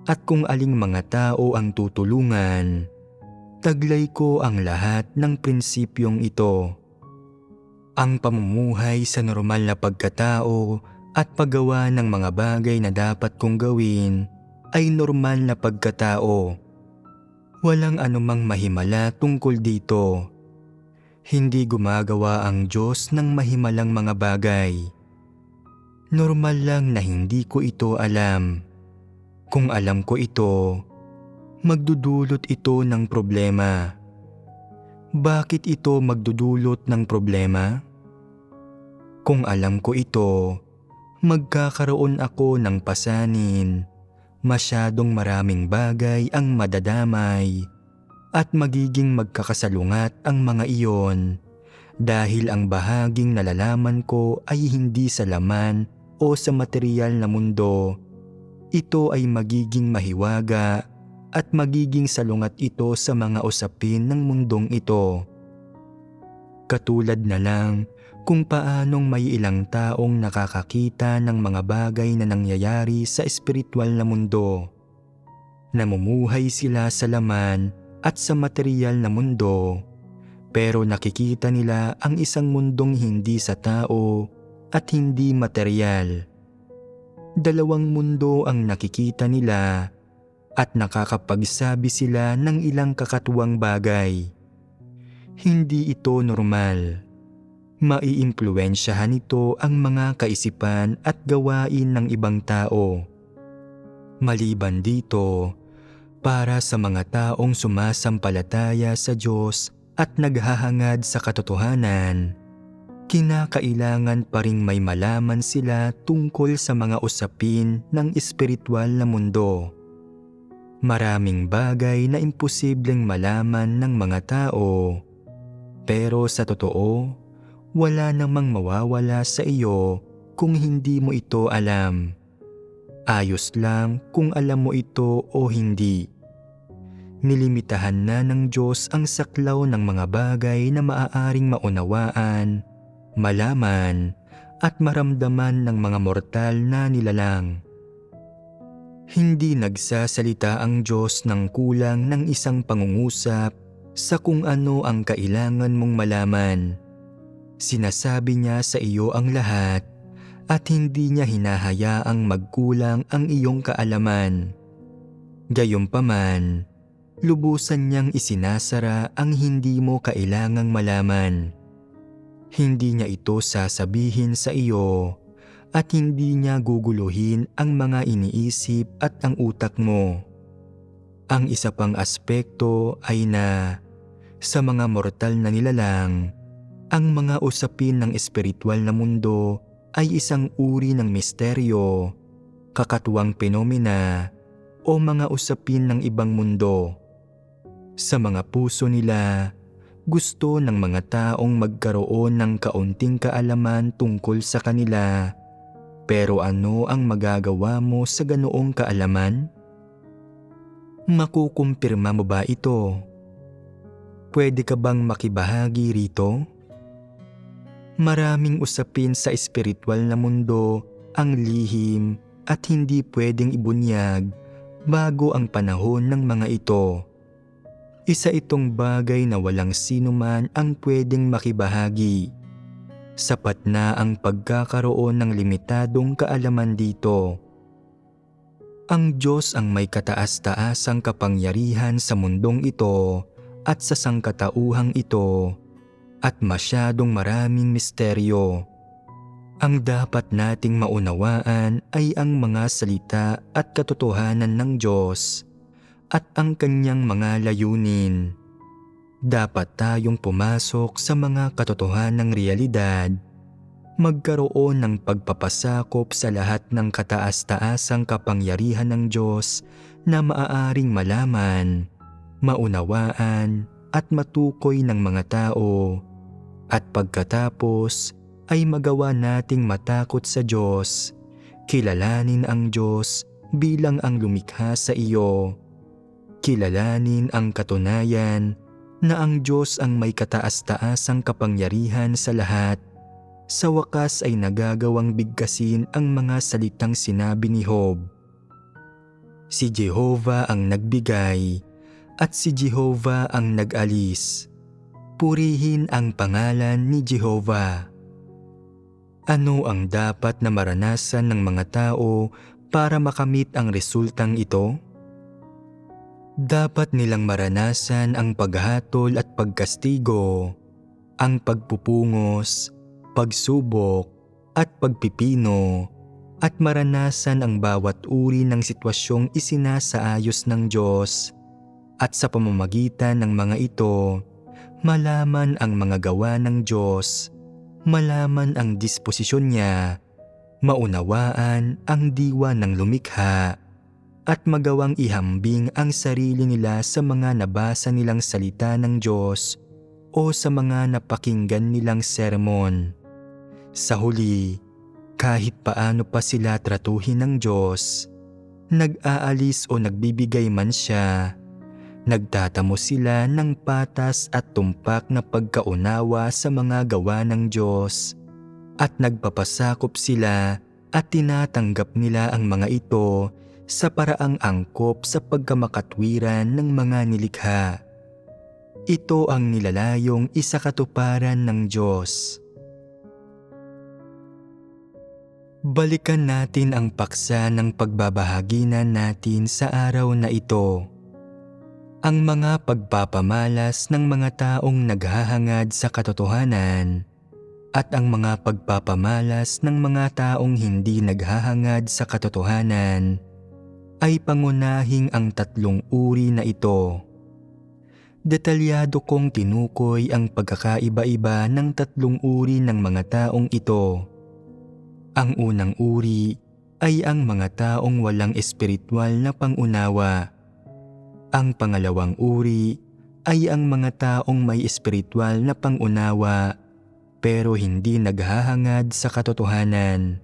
at kung aling mga tao ang tutulungan, taglay ko ang lahat ng prinsipyong ito. Ang pamumuhay sa normal na pagkatao at paggawa ng mga bagay na dapat kong gawin ay normal na pagkatao. Walang anumang mahimala tungkol dito. Hindi gumagawa ang Diyos ng mahimalang mga bagay. Normal lang na hindi ko ito alam. Kung alam ko ito, magdudulot ito ng problema. Bakit ito magdudulot ng problema? Kung alam ko ito, magkakaroon ako ng pasanin, masyadong maraming bagay ang madadamay, at magiging magkakasalungat ang mga iyon dahil ang bahaging nalalaman ko ay hindi sa laman o sa material na mundo. Ito ay magiging mahiwaga at magiging salungat ito sa mga usapin ng mundong ito. Katulad na lang kung paanong may ilang taong nakakakita ng mga bagay na nangyayari sa espiritual na mundo. Namumuhay sila sa laman at sa material na mundo, pero nakikita nila ang isang mundong hindi sa tao at hindi material. Dalawang mundo ang nakikita nila at nakakapagsabi sila ng ilang kakatuwang bagay. Hindi ito normal. Maiimpluwensyahan nito ang mga kaisipan at gawain ng ibang tao. Maliban dito, para sa mga taong sumasampalataya sa Diyos at naghahangad sa katotohanan, kinakailangan pa ring may malaman sila tungkol sa mga usapin ng espiritual na mundo. Maraming bagay na imposibleng malaman ng mga tao, pero sa totoo, wala namang mawawala sa iyo kung hindi mo ito alam. Ayos lang kung alam mo ito o hindi. Nilimitahan na ng Diyos ang saklaw ng mga bagay na maaaring maunawaan, malaman, at maramdaman ng mga mortal na nilalang. Hindi nagsasalita ang Diyos ng kulang ng isang pangungusap sa kung ano ang kailangan mong malaman. Sinasabi niya sa iyo ang lahat at hindi niya hinahayaang magkulang ang iyong kaalaman. Gayunpaman, lubusan niyang isinasara ang hindi mo kailangang malaman. Hindi niya ito sasabihin sa iyo at hindi niya guguluhin ang mga iniisip at ang utak mo. Ang isa pang aspekto ay na sa mga mortal na nilalang, ang mga usapin ng espiritual na mundo ay isang uri ng misteryo, kakatuwang penomena, o mga usapin ng ibang mundo. Sa mga puso nila, gusto ng mga taong magkaroon ng kaunting kaalaman tungkol sa kanila. Pero ano ang magagawa mo sa ganoong kaalaman? Makukumpirma mo ba ito? Pwede ka bang makibahagi rito? Maraming usapin sa espiritual na mundo ang lihim at hindi pwedeng ibunyag bago ang panahon ng mga ito. Isa itong bagay na walang sino man ang pwedeng makibahagi. Sapat na ang pagkakaroon ng limitadong kaalaman dito. Ang Diyos ang may kataas-taasang kapangyarihan sa mundong ito at sa sangkatauhang ito, at masyadong maraming misteryo. Ang dapat nating maunawaan ay ang mga salita at katotohanan ng Diyos at ang kanyang mga layunin. Dapat tayong pumasok sa mga katotohanang realidad, magkaroon ng pagpapasakop sa lahat ng kataas-taasang kapangyarihan ng Diyos na maaaring malaman, maunawaan at matukoy ng mga tao, at pagkatapos ay magawa nating matakot sa Diyos, kilalanin ang Diyos bilang ang lumikha sa iyo, kilalanin ang katunayan na ang Diyos ang may kataas-taasang kapangyarihan sa lahat. Sa wakas ay nagagawang bigkasin ang mga salitang sinabi ni Job. Si Jehovah ang nagbigay at si Jehovah ang nag-alis. Purihin ang pangalan ni Jehovah. Ano ang dapat na maranasan ng mga tao para makamit ang resultang ito? Dapat nilang maranasan ang paghatol at pagkastigo, ang pagpupungos, pagsubok at pagpipino, at maranasan ang bawat uri ng sitwasyong isinasaayos ng Diyos, at sa pamamagitan ng mga ito, malaman ang mga gawa ng Diyos, malaman ang disposisyon niya, maunawaan ang diwa ng lumikha, at magawang ihambing ang sarili nila sa mga nabasa nilang salita ng Diyos o sa mga napakinggan nilang sermon. Sa huli, kahit paano pa sila tratuhin ng Diyos, nag-aalis o nagbibigay man siya, nagtatamo sila ng patas at tumpak na pagkaunawa sa mga gawa ng Diyos, at nagpapasakop sila at tinatanggap nila ang mga ito sa paraang angkop sa pagkamakatwiran ng mga nilikha. Ito ang nilalayong isakatuparan ng Diyos. Balikan natin ang paksa ng pagbabahaginan natin sa araw na ito. Ang mga pagpapamalas ng mga taong naghahangad sa katotohanan at ang mga pagpapamalas ng mga taong hindi naghahangad sa katotohanan ay pangunahing ang tatlong uri na ito. Detalyado kong tinukoy ang pagkakaiba-iba ng tatlong uri ng mga taong ito. Ang unang uri ay ang mga taong walang espiritual na pangunawa. Ang pangalawang uri ay ang mga taong may espiritual na pangunawa pero hindi naghahangad sa katotohanan.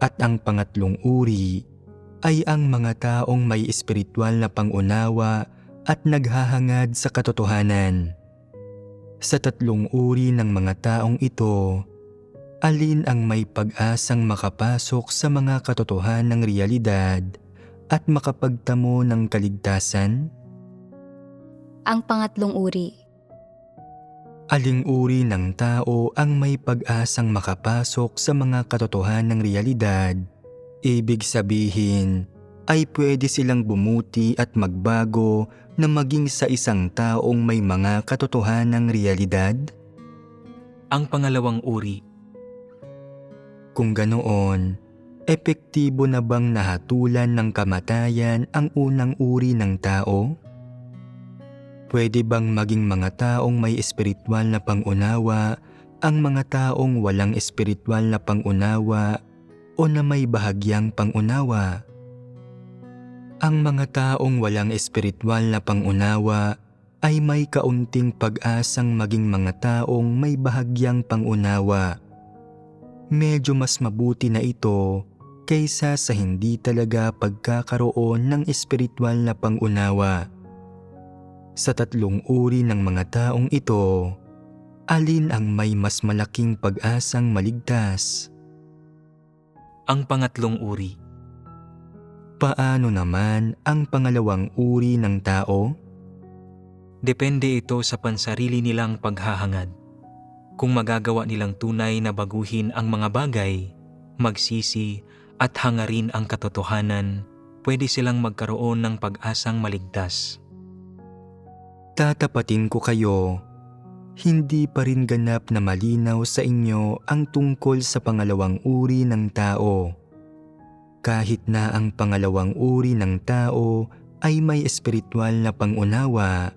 At ang pangatlong uri ay ang mga taong may espiritual na pangunawa at naghahangad sa katotohanan. Sa tatlong uri ng mga taong ito, alin ang may pag-asang makapasok sa mga katotohanang realidad at makapagtamo ng kaligtasan? Ang pangatlong uri. Aling uri ng tao ang may pag-asang makapasok sa mga katotohanang realidad? Ibig sabihin ay pwede silang bumuti at magbago na maging sa isang taong may mga katotohanang realidad? Ang pangalawang uri. Kung ganoon, epektibo na bang nahatulan ng kamatayan ang unang uri ng tao? Pwede bang maging mga taong may espiritual na pangunawa ang mga taong walang espiritual na pangunawa o na may bahagyang pangunawa? Ang mga taong walang espiritual na pangunawa ay may kaunting pag-asang maging mga taong may bahagyang pangunawa. Medyo mas mabuti na ito kaysa sa hindi talaga pagkakaroon ng espiritual na pangunawa. Sa tatlong uri ng mga taong ito, alin ang may mas malaking pag-asang maligtas? Ang pangatlong uri. Paano naman ang pangalawang uri ng tao? Depende ito sa pansarili nilang paghahangad. Kung magagawa nilang tunay na baguhin ang mga bagay, magsisi at hangarin ang katotohanan, pwede silang magkaroon ng pag-asang maligtas. Tatapatin ko kayo, hindi pa rin ganap na malinaw sa inyo ang tungkol sa pangalawang uri ng tao. Kahit na ang pangalawang uri ng tao ay may espiritual na pangunawa,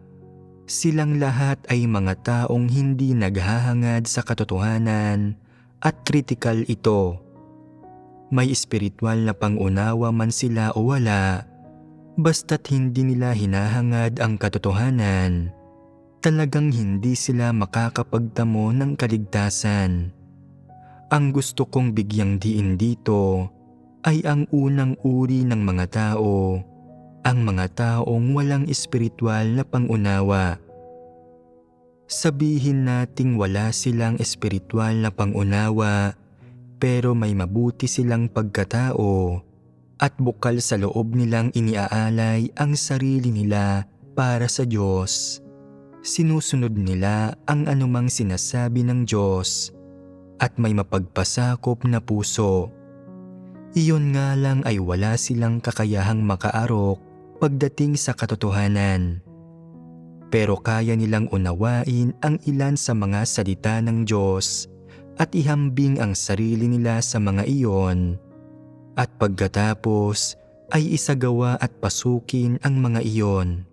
silang lahat ay mga taong hindi naghahangad sa katotohanan at kritikal ito. May espiritual na pangunawa man sila o wala, basta't hindi nila hinahangad ang katotohanan, talagang hindi sila makakapagtamo ng kaligtasan. Ang gusto kong bigyang diin dito ay ang unang uri ng mga tao, ang mga taong walang espiritual na pangunawa. Sabihin nating wala silang espiritual na pangunawa pero may mabuti silang pagkatao at bukal sa loob nilang iniaalay ang sarili nila para sa Diyos. Sinusunod nila ang anumang sinasabi ng Diyos at may mapagpasakop na puso. Iyon nga lang ay wala silang kakayahang makaarok pagdating sa katotohanan. Pero kaya nilang unawain ang ilan sa mga salita ng Diyos at ihambing ang sarili nila sa mga iyon. At pagkatapos ay isagawa at pasukin ang mga iyon.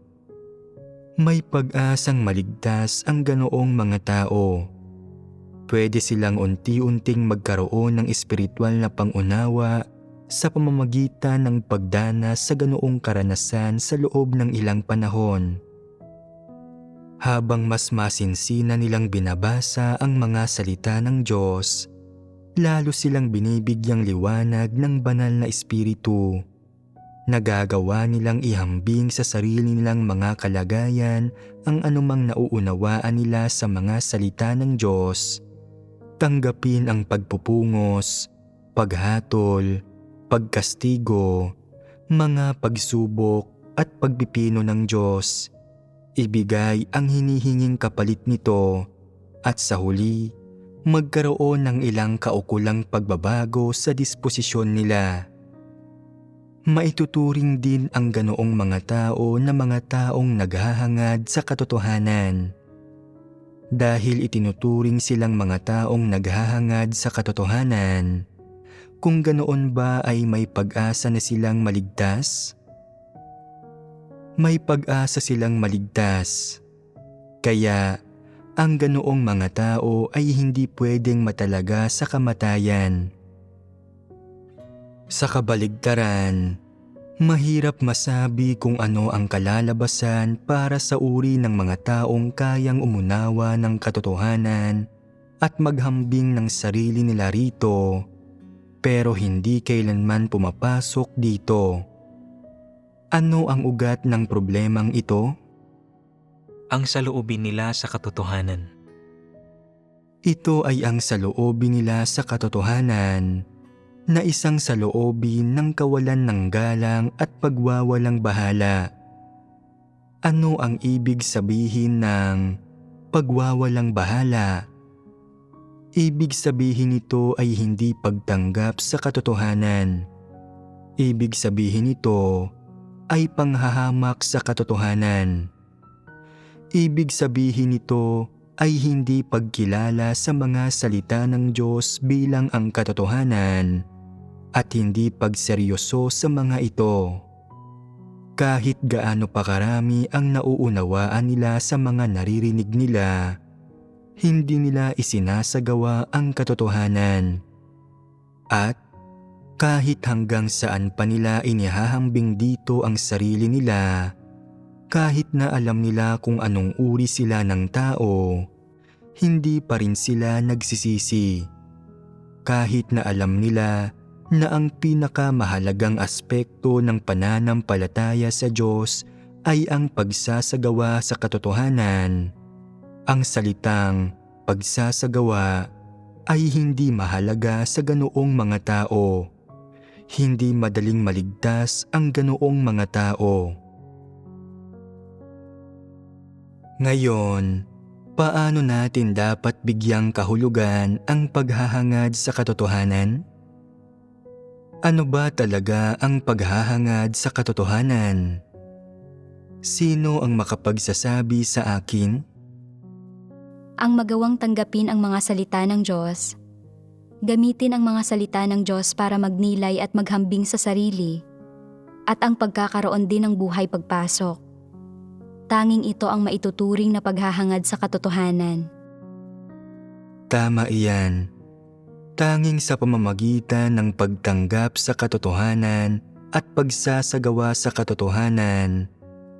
May pag-asang maligtas ang ganoong mga tao. Pwede silang unti-unting magkaroon ng espiritual na pangunawa sa pamamagitan ng pagdanas sa ganoong karanasan sa loob ng ilang panahon. Habang mas masinsina nilang binabasa ang mga salita ng Diyos, lalo silang binibigyang liwanag ng banal na espiritu. Nagagawa nilang ihambing sa sarili nilang mga kalagayan ang anumang nauunawaan nila sa mga salita ng Diyos. Tanggapin ang pagpupungos, paghatol, pagkastigo, mga pagsubok at pagpipino ng Diyos. Ibigay ang hinihinging kapalit nito at sa huli, magkaroon ng ilang kaukulang pagbabago sa disposisyon nila. Maituturing din ang ganoong mga tao na mga taong naghahangad sa katotohanan. Dahil itinuturing silang mga taong naghahangad sa katotohanan, kung ganoon ba ay may pag-asa na silang maligtas? May pag-asa silang maligtas. Kaya, ang ganoong mga tao ay hindi pwedeng matalaga sa kamatayan. Sa kabaligtaran, mahirap masabi kung ano ang kalalabasan para sa uri ng mga taong kayang umunawa ng katotohanan at maghambing ng sarili nila rito, pero hindi kailanman pumapasok dito. Ano ang ugat ng problemang ito? Ang saloobin nila sa katotohanan. Ito ay ang saloobin nila sa katotohanan na isang saloobin ng kawalan ng galang at pagwawalang bahala. Ano ang ibig sabihin ng pagwawalang bahala? Ibig sabihin nito ay hindi pagtanggap sa katotohanan. Ibig sabihin nito ay panghahamak sa katotohanan. Ibig sabihin nito ay hindi pagkilala sa mga salita ng Diyos bilang ang katotohanan at hindi pagseryoso sa mga ito. Kahit gaano pa karami ang nauunawaan nila sa mga naririnig nila, hindi nila isinasagawa ang katotohanan. At kahit hanggang saan pa nila inihahambing dito ang sarili nila, kahit na alam nila kung anong uri sila ng tao, hindi pa rin sila nagsisisi. Kahit na alam nila na ang pinakamahalagang aspekto ng pananampalataya sa Diyos ay ang pagsasagawa sa katotohanan, ang salitang pagsasagawa ay hindi mahalaga sa ganoong mga tao. Hindi madaling maligtas ang ganoong mga tao. Ngayon, paano natin dapat bigyang kahulugan ang paghahangad sa katotohanan? Ano ba talaga ang paghahangad sa katotohanan? Sino ang makapagsasabi sa akin? Ang magawang tanggapin ang mga salita ng Diyos. Gamitin ang mga salita ng Diyos para magnilay at maghambing sa sarili, at ang pagkakaroon din ng buhay pagpasok. Tanging ito ang maituturing na paghahangad sa katotohanan. Tama iyan. Tanging sa pamamagitan ng pagtanggap sa katotohanan at pagsasagawa sa katotohanan,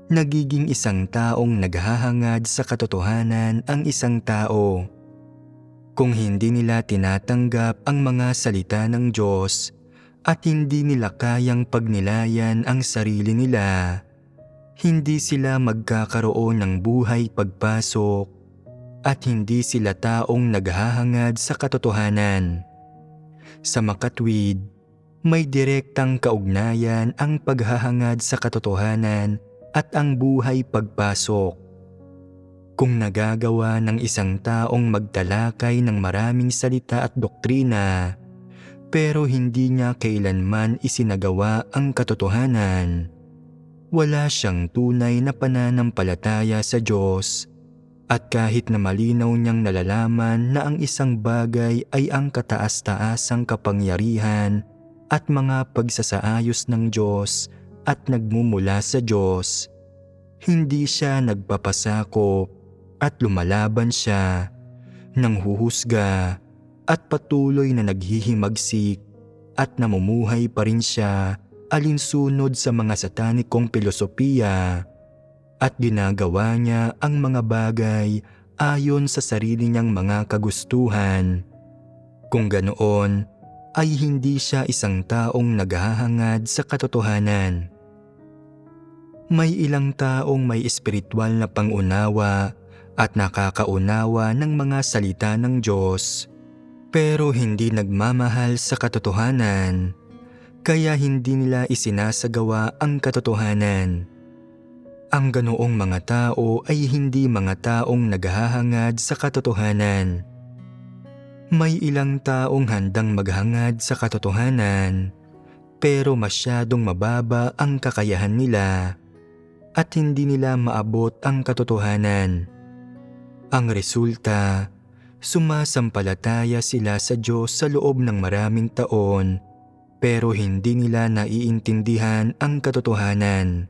nagiging isang taong naghahangad sa katotohanan ang isang tao. Kung hindi nila tinatanggap ang mga salita ng Diyos at hindi nila kayang pagnilayan ang sarili nila, hindi sila magkakaroon ng buhay pagpasok at hindi sila taong naghahangad sa katotohanan. Sa makatwid, may direktang kaugnayan ang paghahangad sa katotohanan at ang buhay pagpasok. Kung nagagawa ng isang taong magtalakay ng maraming salita at doktrina, pero hindi niya kailanman isinagawa ang katotohanan, wala siyang tunay na pananampalataya sa Diyos. At kahit na malinaw niyang nalalaman na ang isang bagay ay ang kataas-taasang kapangyarihan at mga pagsasaayos ng Diyos at nagmumula sa Diyos, hindi siya nagpapasakop at lumalaban siya, nanghuhusga at patuloy na naghihimagsik at namumuhay pa rin siya alinsunod sa mga satanikong filosofiya at ginagawa niya ang mga bagay ayon sa sarili niyang mga kagustuhan. Kung ganoon, ay hindi siya isang taong naghahangad sa katotohanan. May ilang taong may espiritual na pangunawa at nakakaunawa ng mga salita ng Diyos, pero hindi nagmamahal sa katotohanan, kaya hindi nila isinasagawa ang katotohanan. Ang ganoong mga tao ay hindi mga taong naghahangad sa katotohanan. May ilang taong handang maghangad sa katotohanan, pero masyadong mababa ang kakayahan nila at hindi nila maabot ang katotohanan. Ang resulta, sumasampalataya sila sa Diyos sa loob ng maraming taon, pero hindi nila naiintindihan ang katotohanan.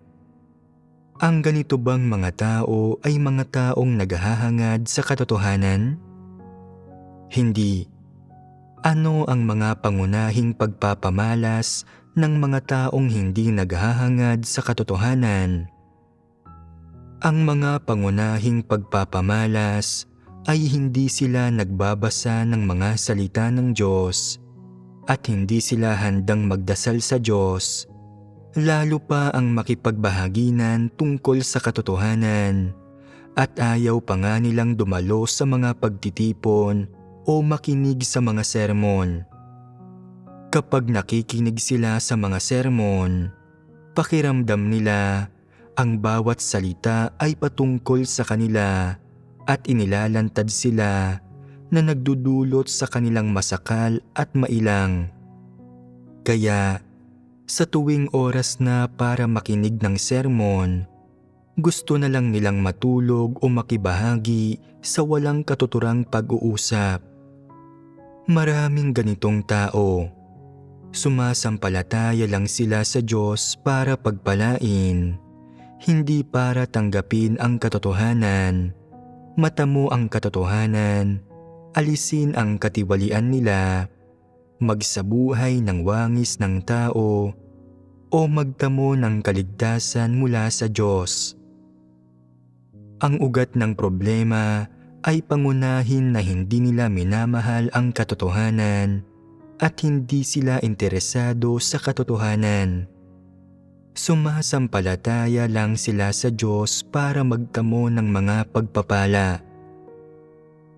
Ang ganito bang mga tao ay mga taong naghahangad sa katotohanan? Hindi. Ano ang mga pangunahing pagpapamalas ng mga taong hindi naghahangad sa katotohanan? Ang mga pangunahing pagpapamalas ay hindi sila nagbabasa ng mga salita ng Diyos at hindi sila handang magdasal sa Diyos, lalo pa ang makipagbahaginan tungkol sa katotohanan, at ayaw pa nga nilang dumalo sa mga pagtitipon o makinig sa mga sermon. Kapag nakikinig sila sa mga sermon, pakiramdam nila ang bawat salita ay patungkol sa kanila at inilalantad sila na nagdudulot sa kanilang masakal at mailang. Kaya, sa tuwing oras na para makinig ng sermon, gusto na lang nilang matulog o makibahagi sa walang katuturang pag-uusap. Maraming ganitong tao. Sumasampalataya lang sila sa Diyos para pagpalain, hindi para tanggapin ang katotohanan, matamo ang katotohanan, alisin ang katiwalian nila, magsabuhay ng wangis ng tao, o magtamo ng kaligtasan mula sa Diyos. Ang ugat ng problema ay pangunahin na hindi nila minamahal ang katotohanan at hindi sila interesado sa katotohanan. Sumasampalataya lang sila sa Diyos para magtamo ng mga pagpapala.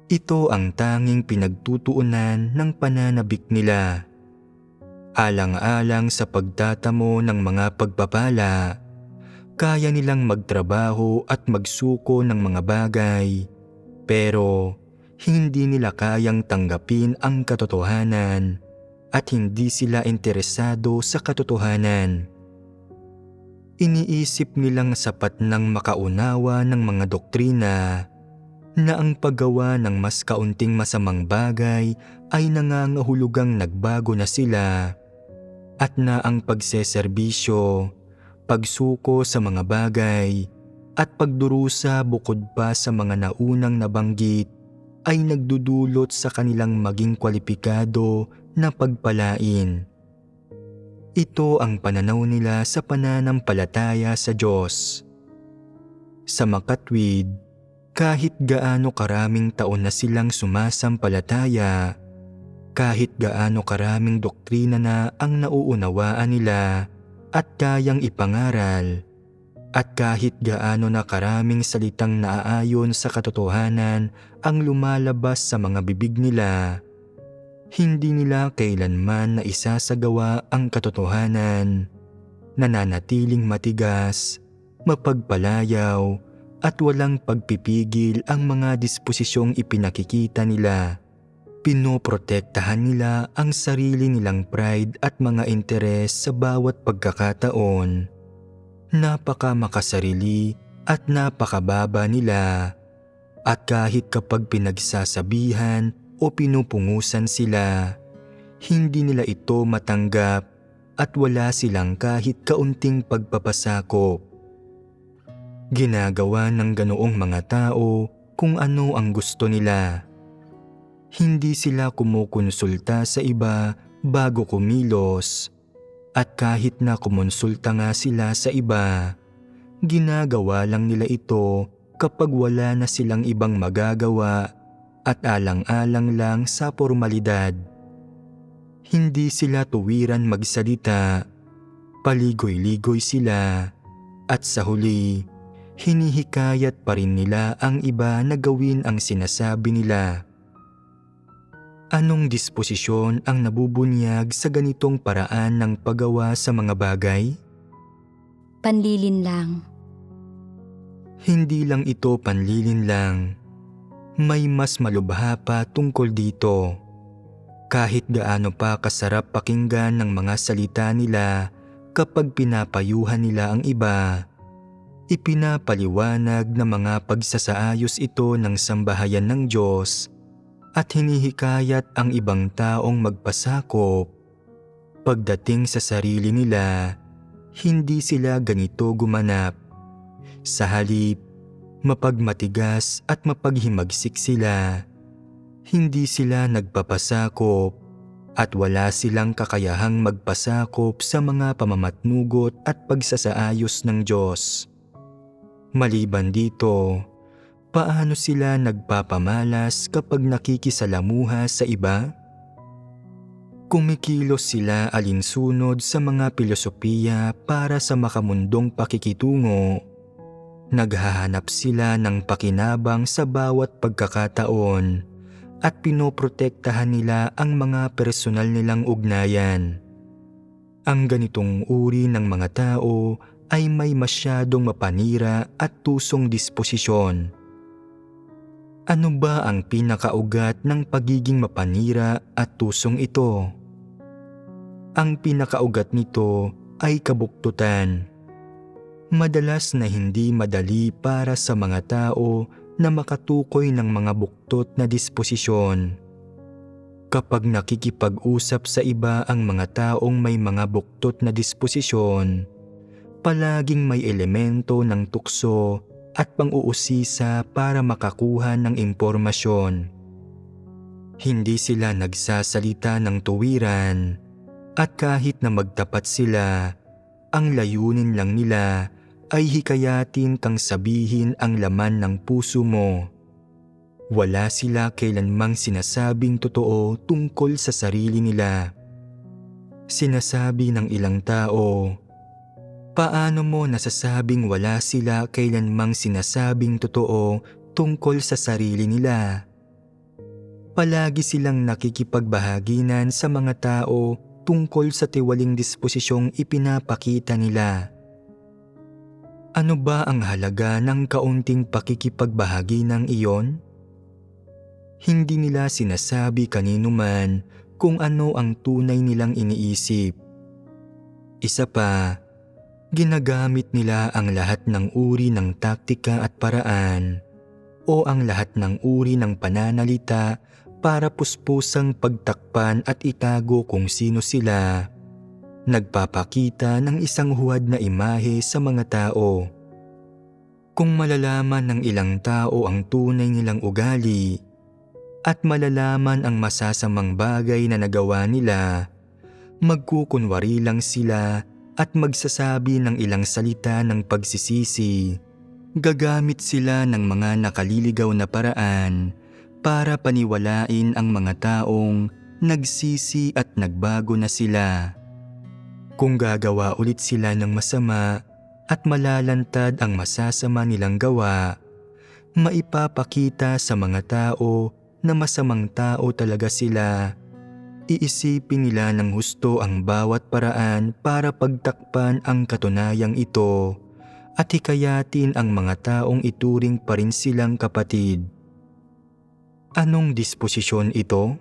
Ito ang tanging pinagtutuunan ng pananabik nila. Alang-alang sa pagtatamo ng mga pagpapala, kaya nilang magtrabaho at magsuko ng mga bagay, pero hindi nila kayang tanggapin ang katotohanan at hindi sila interesado sa katotohanan. Iniisip nilang sapat nang makaunawa ng mga doktrina na ang paggawa ng mas kaunting masamang bagay ay nangangahulugang nagbago na sila, at na ang pagseserbisyo, pagsuko sa mga bagay, at pagdurusa bukod pa sa mga naunang nabanggit ay nagdudulot sa kanilang maging kwalipikado na pagpalain. Ito ang pananaw nila sa pananampalataya sa Diyos. Sa makatwid, Kahit gaano karaming taon na silang sumasampalataya, kahit gaano karaming doktrina na ang nauunawaan nila at kayang ipangaral, at kahit gaano na karaming salitang naaayon sa katotohanan ang lumalabas sa mga bibig nila, hindi nila kailanman na isasagawa ang katotohanan. Nananatiling matigas, mapagpalayaw, at walang pagpipigil ang mga disposisyong ipinakikita nila. Pinoprotektahan nila ang sarili nilang pride at mga interes sa bawat pagkakataon. Napakamakasarili at napakababa nila. At kahit kapag pinagsasabihan o pinupungusan sila, hindi nila ito matanggap at wala silang kahit kaunting pagpapasakop. Ginagawa ng ganoong mga tao kung ano ang gusto nila. Hindi sila kumukonsulta sa iba bago kumilos, at kahit na kumonsulta nga sila sa iba, ginagawa lang nila ito kapag wala na silang ibang magagawa at alang-alang lang sa formalidad. Hindi sila tuwiran magsalita, paligoy-ligoy sila, at sa huli, hinihikayat pa rin nila ang iba na gawin ang sinasabi nila. Anong disposisyon ang nabubunyag sa ganitong paraan ng paggawa sa mga bagay? Panlilin lang. Hindi lang ito panlilin lang. May mas malubha pa tungkol dito. Kahit gaano pa kasarap pakinggan ng mga salita nila kapag pinapayuhan nila ang iba, ipinapaliwanag na mga pagsasaayos ito ng sambahayan ng Diyos at hinihikayat ang ibang taong magpasakop. Pagdating sa sarili nila, hindi sila ganito gumanap. Sa halip, mapagmatigas at mapaghimagsik sila. Hindi sila nagpapasakop at wala silang kakayahang magpasakop sa mga pamamatnugot at pagsasaayos ng Diyos. Maliban dito, paano sila nagpapamalas kapag nakikisalamuha sa iba? Kumikilos sila alinsunod sa mga filosofiya para sa makamundong pakikitungo. Naghahanap sila ng pakinabang sa bawat pagkakataon at pinoprotektahan nila ang mga personal nilang ugnayan. Ang ganitong uri ng mga tao ay may masyadong mapanira at tusong disposisyon. Ano ba ang pinakaugat ng pagiging mapanira at tusong ito? Ang pinakaugat nito ay kabuktutan. Madalas na hindi madali para sa mga tao na makatukoy ng mga buktot na disposisyon. Kapag nakikipag-usap sa iba ang mga taong may mga buktot na disposisyon, palaging may elemento ng tukso at pang-uusisa para makakuha ng impormasyon. Hindi sila nagsasalita ng tuwiran at kahit na magtapat sila, ang layunin lang nila ay hikayatin kang sabihin ang laman ng puso mo. Wala sila kailanmang sinasabing totoo tungkol sa sarili nila. Sinasabi ng ilang tao, paano mo nasasabing wala sila kailanmang sinasabing totoo tungkol sa sarili nila? Palagi silang nakikipagbahaginan sa mga tao tungkol sa tiwaling disposisyong ipinapakita nila. Ano ba ang halaga ng kaunting pakikipagbahagi ng iyon? Hindi nila sinasabi kanino man kung ano ang tunay nilang iniisip. Isa pa, ginagamit nila ang lahat ng uri ng taktika at paraan o ang lahat ng uri ng pananalita para puspusang pagtakpan at itago kung sino sila. Nagpapakita ng isang huwad na imahe sa mga tao. Kung malalaman ng ilang tao ang tunay nilang ugali at malalaman ang masasamang bagay na nagawa nila, magkukunwari lang sila at magsasabi ng ilang salita ng pagsisisi. Gagamit sila ng mga nakaliligaw na paraan para paniwalain ang mga taong nagsisi at nagbago na sila. Kung gagawa ulit sila ng masama at malalantad ang masasama nilang gawa, maipapakita sa mga tao na masamang tao talaga sila. Iisipin nila ng husto ang bawat paraan para pagtakpan ang katunayang ito at hikayatin ang mga taong ituring pa rin silang kapatid. Anong disposisyon ito?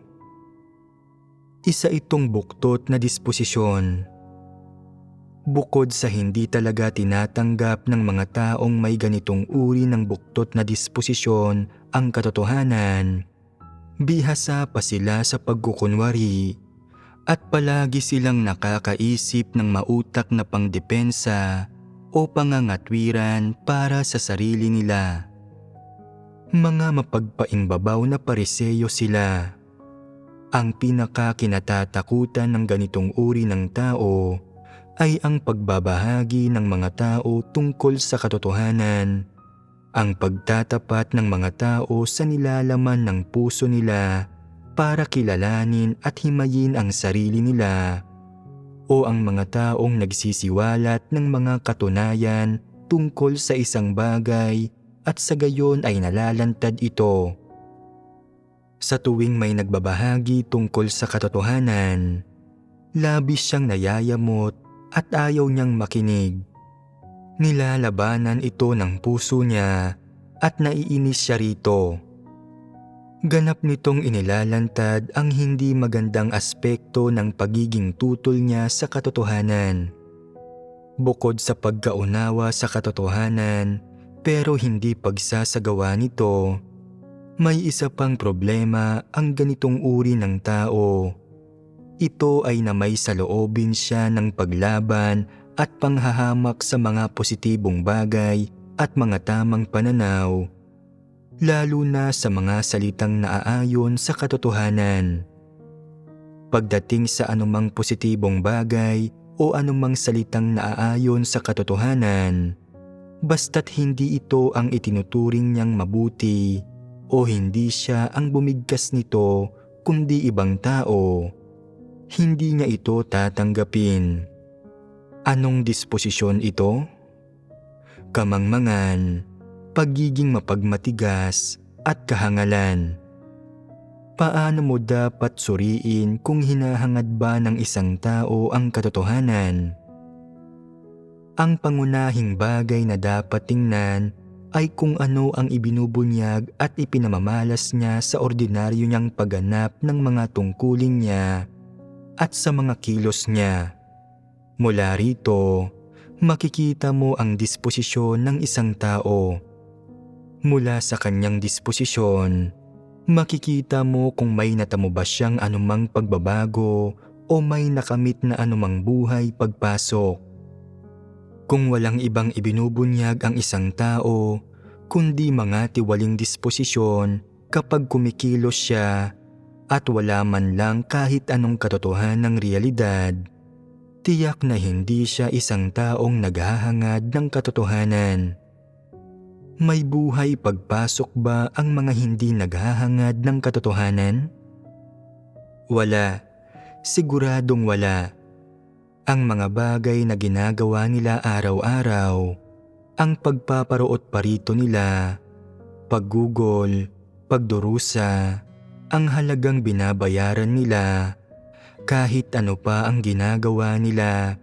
Isa itong buktot na disposisyon. Bukod sa hindi talaga tinatanggap ng mga taong may ganitong uri ng buktot na disposisyon ang katotohanan, bihasa pa sila sa pagkukunwari at palagi silang nakakaisip ng mautak na pangdepensa o pangangatwiran para sa sarili nila. Mga mapagpaimbabaw na pariseyo sila. Ang pinakakinatatakutan ng ganitong uri ng tao ay ang pagbabahagi ng mga tao tungkol sa katotohanan, ang pagtatapat ng mga tao sa nilalaman ng puso nila para kilalanin at himayin ang sarili nila, o ang mga taong nagsisiwalat ng mga katunayan tungkol sa isang bagay at sa gayon ay nalalantad ito. Sa tuwing may nagbabahagi tungkol sa katotohanan, labis siyang nayayamot at ayaw niyang makinig. Nilalabanan ito ng puso niya at naiinis siya rito. Ganap nitong inilalantad ang hindi magandang aspekto ng pagiging tutol niya sa katotohanan. Bukod sa pagkaunawa sa katotohanan pero hindi pagsasagawa nito, may isa pang problema ang ganitong uri ng tao. Ito ay na may saloobin siya ng paglaban at panghahamak sa mga positibong bagay at mga tamang pananaw, lalo na sa mga salitang naaayon sa katotohanan. Pagdating sa anumang positibong bagay o anumang salitang naaayon sa katotohanan, basta't hindi ito ang itinuturing niyang mabuti o hindi siya ang bumigkas nito kundi ibang tao, hindi niya ito tatanggapin. Anong disposisyon ito? Kamangmangan, pagiging mapagmatigas at kahangalan. Paano mo dapat suriin kung hinahangad ba ng isang tao ang katotohanan? Ang pangunahing bagay na dapat tingnan ay kung ano ang ibinubunyag at ipinamamalas niya sa ordinaryo niyang pagganap ng mga tungkulin niya at sa mga kilos niya. Mula rito, makikita mo ang disposisyon ng isang tao. Mula sa kanyang disposisyon, makikita mo kung may natamo ba siyang anumang pagbabago o may nakamit na anumang buhay pagpasok. Kung walang ibang ibinubunyag ang isang tao, kundi mga tiwaling disposisyon kapag kumikilos siya at wala man lang kahit anong katotohanang realidad, tiyak na hindi siya isang taong naghahangad ng katotohanan. May buhay pagpasok ba ang mga hindi naghahangad ng katotohanan? Wala. Siguradong wala. Ang mga bagay na ginagawa nila araw-araw, ang pagpaparoot parito nila, paggugol, pagdurusa, ang halagang binabayaran nila, kahit ano pa ang ginagawa nila,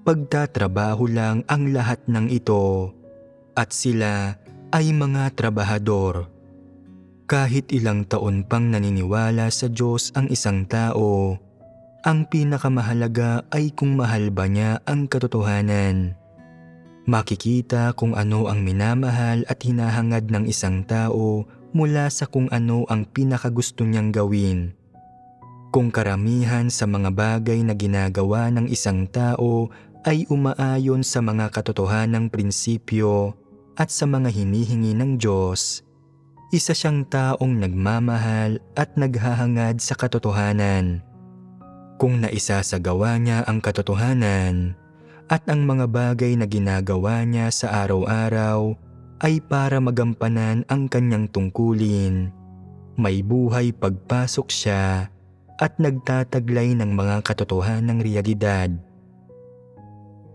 pagtatrabaho lang ang lahat ng ito, at sila ay mga trabahador. Kahit ilang taon pang naniniwala sa Diyos ang isang tao, ang pinakamahalaga ay kung mahal ba niya ang katotohanan. Makikita kung ano ang minamahal at hinahangad ng isang tao mula sa kung ano ang pinakagusto niyang gawin. Kung karamihan sa mga bagay na ginagawa ng isang tao ay umaayon sa mga katotohanang prinsipyo at sa mga hinihingi ng Diyos, isa siyang taong nagmamahal at naghahangad sa katotohanan. Kung naisasagawa niya ang katotohanan at ang mga bagay na ginagawa niya sa araw-araw ay para magampanan ang kanyang tungkulin. May buhay pagpasok siya at nagtataglay ng mga katotohanang realidad.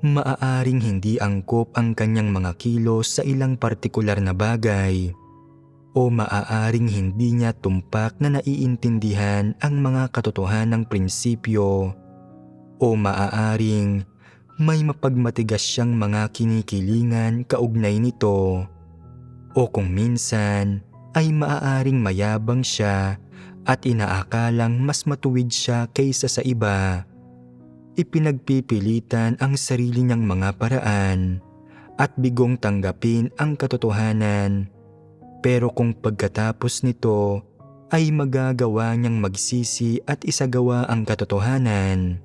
Maaaring hindi angkop ang kanyang mga kilos sa ilang partikular na bagay, o maaaring hindi niya tumpak na naiintindihan ang mga katotohanang prinsipyo, o maaaring may mapagmatigas siyang mga kinikilingan kaugnay nito, o kung minsan ay maaaring mayabang siya at inaakalang mas matuwid siya kaysa sa iba. Ipinagpipilitan ang sarili niyang mga paraan at bigong tanggapin ang katotohanan. Pero kung pagkatapos nito ay magagawa niyang magsisi at isagawa ang katotohanan,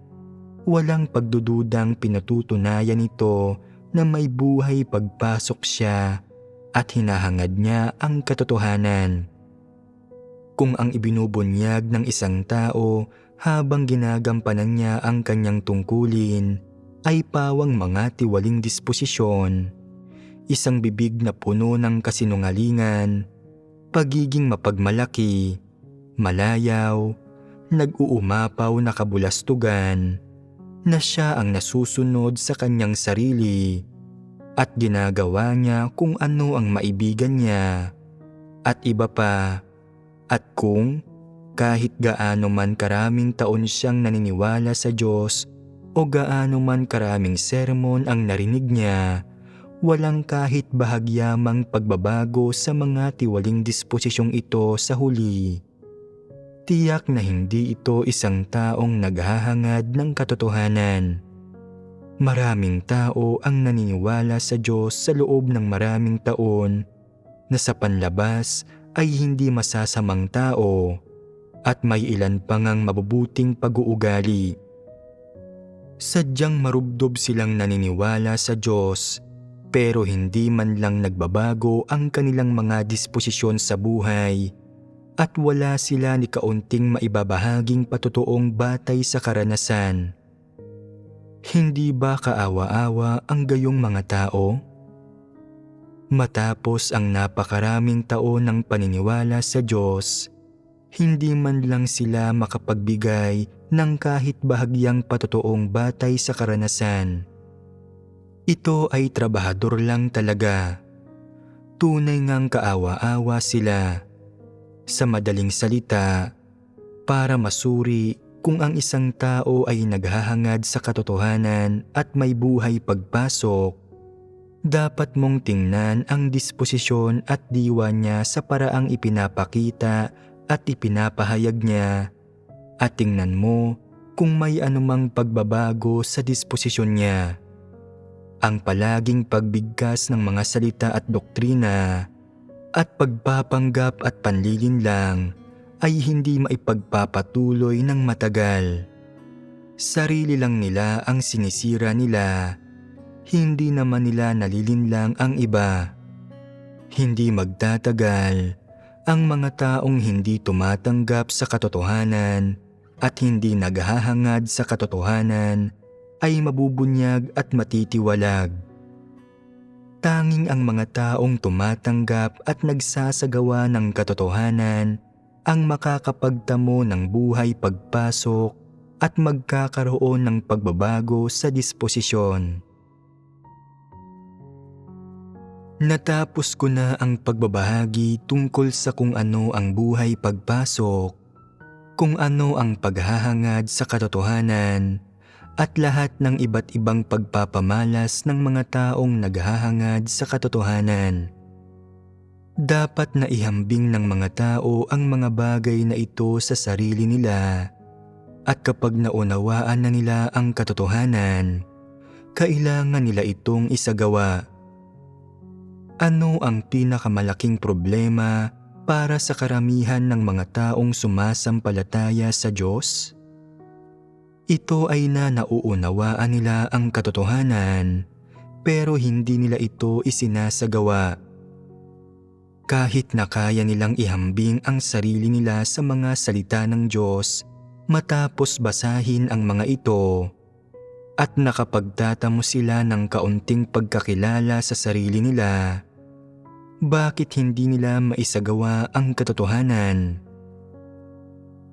walang pagdududang pinatutunayan nito na may buhay pagpasok siya at hinahangad niya ang katotohanan. Kung ang ibinubunyag ng isang tao habang ginagampanan niya ang kanyang tungkulin ay pawang mga tiwaling disposisyon, isang bibig na puno ng kasinungalingan, pagiging mapagmalaki, malayaw, nag-uumapaw na kabulastugan, na siya ang nasusunod sa kanyang sarili at ginagawa niya kung ano ang maibigan niya at iba pa, at kung kahit gaano man karaming taon siyang naniniwala sa Diyos o gaano man karaming sermon ang narinig niya, walang kahit bahagyamang pagbabago sa mga tiwaling disposisyong ito sa huli. Tiyak na hindi ito isang taong naghahangad ng katotohanan. Maraming tao ang naniniwala sa Diyos sa loob ng maraming taon na sa panlabas ay hindi masasamang tao at may ilan pa ngang mabubuting pag-uugali. Sadyang marubdob silang naniniwala sa Diyos pero hindi man lang nagbabago ang kanilang mga disposisyon sa buhay at wala sila ni kaunting maibabahaging patotoong batay sa karanasan. Hindi ba kaawa-awa ang gayong mga tao? Matapos ang napakaraming taon ng paniniwala sa Diyos, hindi man lang sila makapagbigay ng kahit bahagyang patotoong batay sa karanasan. Ito ay trabahador lang talaga. Tunay ngang kaawa-awa sila. Sa madaling salita, para masuri kung ang isang tao ay naghahangad sa katotohanan at may buhay pagpasok, dapat mong tingnan ang disposisyon at diwa niya sa paraang ipinapakita at ipinapahayag niya, at tingnan mo kung may anumang pagbabago sa disposisyon niya. Ang palaging pagbigkas ng mga salita at doktrina at pagpapanggap at panlilinlang ay hindi maipagpapatuloy ng matagal. Sarili lang nila ang sinisira nila, hindi naman nila nalilinlang ang iba. Hindi magtatagal, ang mga taong hindi tumatanggap sa katotohanan at hindi naghahangad sa katotohanan ay mabubunyag at matitiwalag. Tanging ang mga taong tumatanggap at nagsasagawa ng katotohanan ang makakapagtamo ng buhay pagpasok at magkakaroon ng pagbabago sa disposisyon. Natapos ko na ang pagbabahagi tungkol sa kung ano ang buhay pagpasok, kung ano ang paghahangad sa katotohanan, at lahat ng iba't ibang pagpapamalas ng mga taong naghahangad sa katotohanan. Dapat na ihambing ng mga tao ang mga bagay na ito sa sarili nila, at kapag naunawaan na nila ang katotohanan, kailangan nila itong isagawa. Ano ang pinakamalaking problema para sa karamihan ng mga taong sumasampalataya sa Diyos? Ito ay na nauunawaan nila ang katotohanan, pero hindi nila ito isinasagawa. Kahit na kaya nilang ihambing ang sarili nila sa mga salita ng Diyos matapos basahin ang mga ito, at nakapagtatamo sila ng kaunting pagkakilala sa sarili nila, Bakit hindi nila maisagawa ang katotohanan?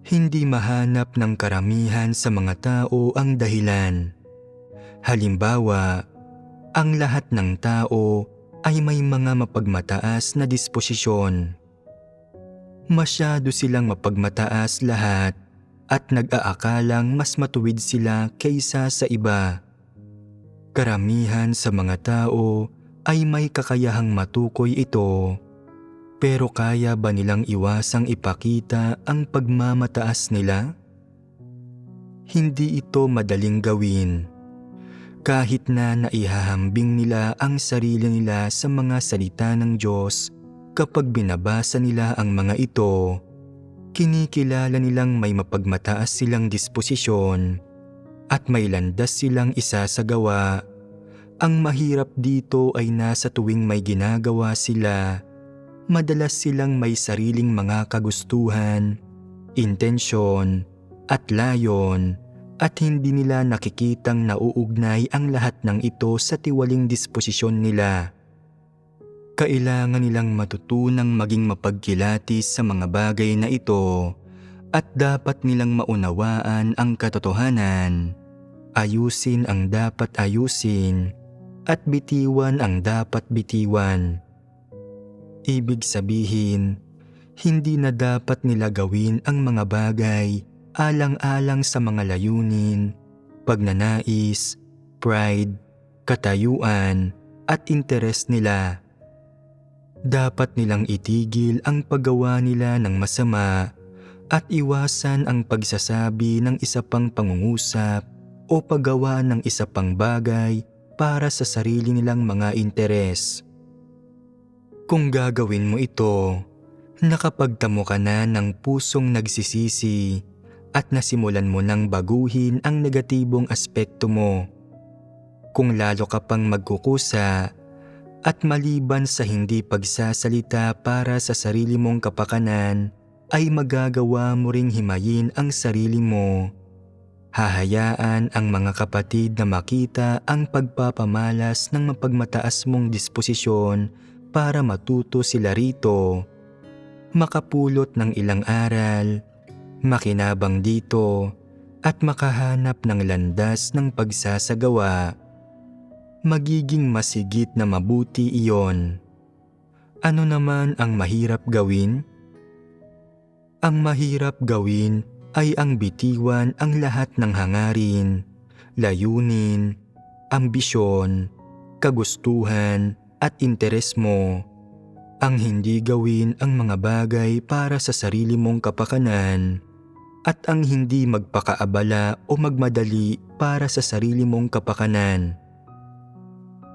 Hindi mahanap ng karamihan sa mga tao ang dahilan. Halimbawa, ang lahat ng tao ay may mga mapagmataas na disposisyon. Masyado silang mapagmataas lahat at nag-aakalang mas matuwid sila kaysa sa iba. Karamihan sa mga tao ay may kakayahang matukoy ito, pero kaya ba nilang iwasang ipakita ang pagmamataas nila? Hindi ito madaling gawin. Kahit na naihahambing nila ang sarili nila sa mga salita ng Diyos, kapag binabasa nila ang mga ito, kinikilala nilang may mapagmataas silang disposisyon at may landas silang isasagawa. Ang mahirap dito ay nasa tuwing may ginagawa sila, madalas silang may sariling mga kagustuhan, intensyon, at layon, at hindi nila nakikitang nauugnay ang lahat ng ito sa tiwaling disposisyon nila. Kailangan nilang matutunang maging mapagkilatis sa mga bagay na ito at dapat nilang maunawaan ang katotohanan, ayusin ang dapat ayusin, at bitiwan ang dapat bitiwan. Ibig sabihin, hindi na dapat nila gawin ang mga bagay alang-alang sa mga layunin, pagnanais, pride, katayuan, at interes nila. Dapat nilang itigil ang paggawa nila ng masama at iwasan ang pagsasabi ng isa pang pangungusap o paggawa ng isa pang bagay para sa sarili nilang mga interes. Kung gagawin mo ito, nakapagtamo ka na ng pusong nagsisisi at nasimulan mo nang baguhin ang negatibong aspekto mo. Kung lalo ka pang magkukusa at maliban sa hindi pagsasalita para sa sarili mong kapakanan, ay magagawa mo ring himayin ang sarili mo. Hahayaan ang mga kapatid na makita ang pagpapamalas ng mapagmataas mong disposisyon para matuto sila rito, makapulot ng ilang aral, makinabang dito, at makahanap ng landas ng pagsasagawa. Magiging masigit na mabuti iyon. Ano naman ang mahirap gawin? Ang mahirap gawin ay ang bitiwan ang lahat ng hangarin, layunin, ambisyon, kagustuhan at interes mo. Ang hindi gawin ang mga bagay para sa sarili mong kapakanan at ang hindi magpakaabala o magmadali para sa sarili mong kapakanan.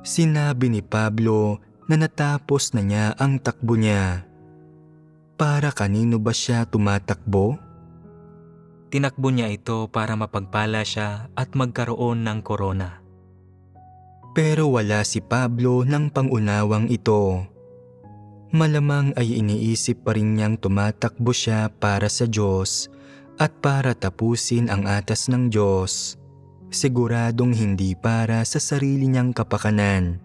Sinabi ni Pablo na natapos na niya ang takbo niya. Para kanino ba siya tumatakbo? Tinakbo niya ito para mapagpala siya at magkaroon ng korona. Pero wala si Pablo ng pangunawang ito. Malamang ay iniisip pa rin niyang tumatakbo siya para sa Diyos at para tapusin ang atas ng Diyos. Siguradong hindi para sa sarili niyang kapakanan.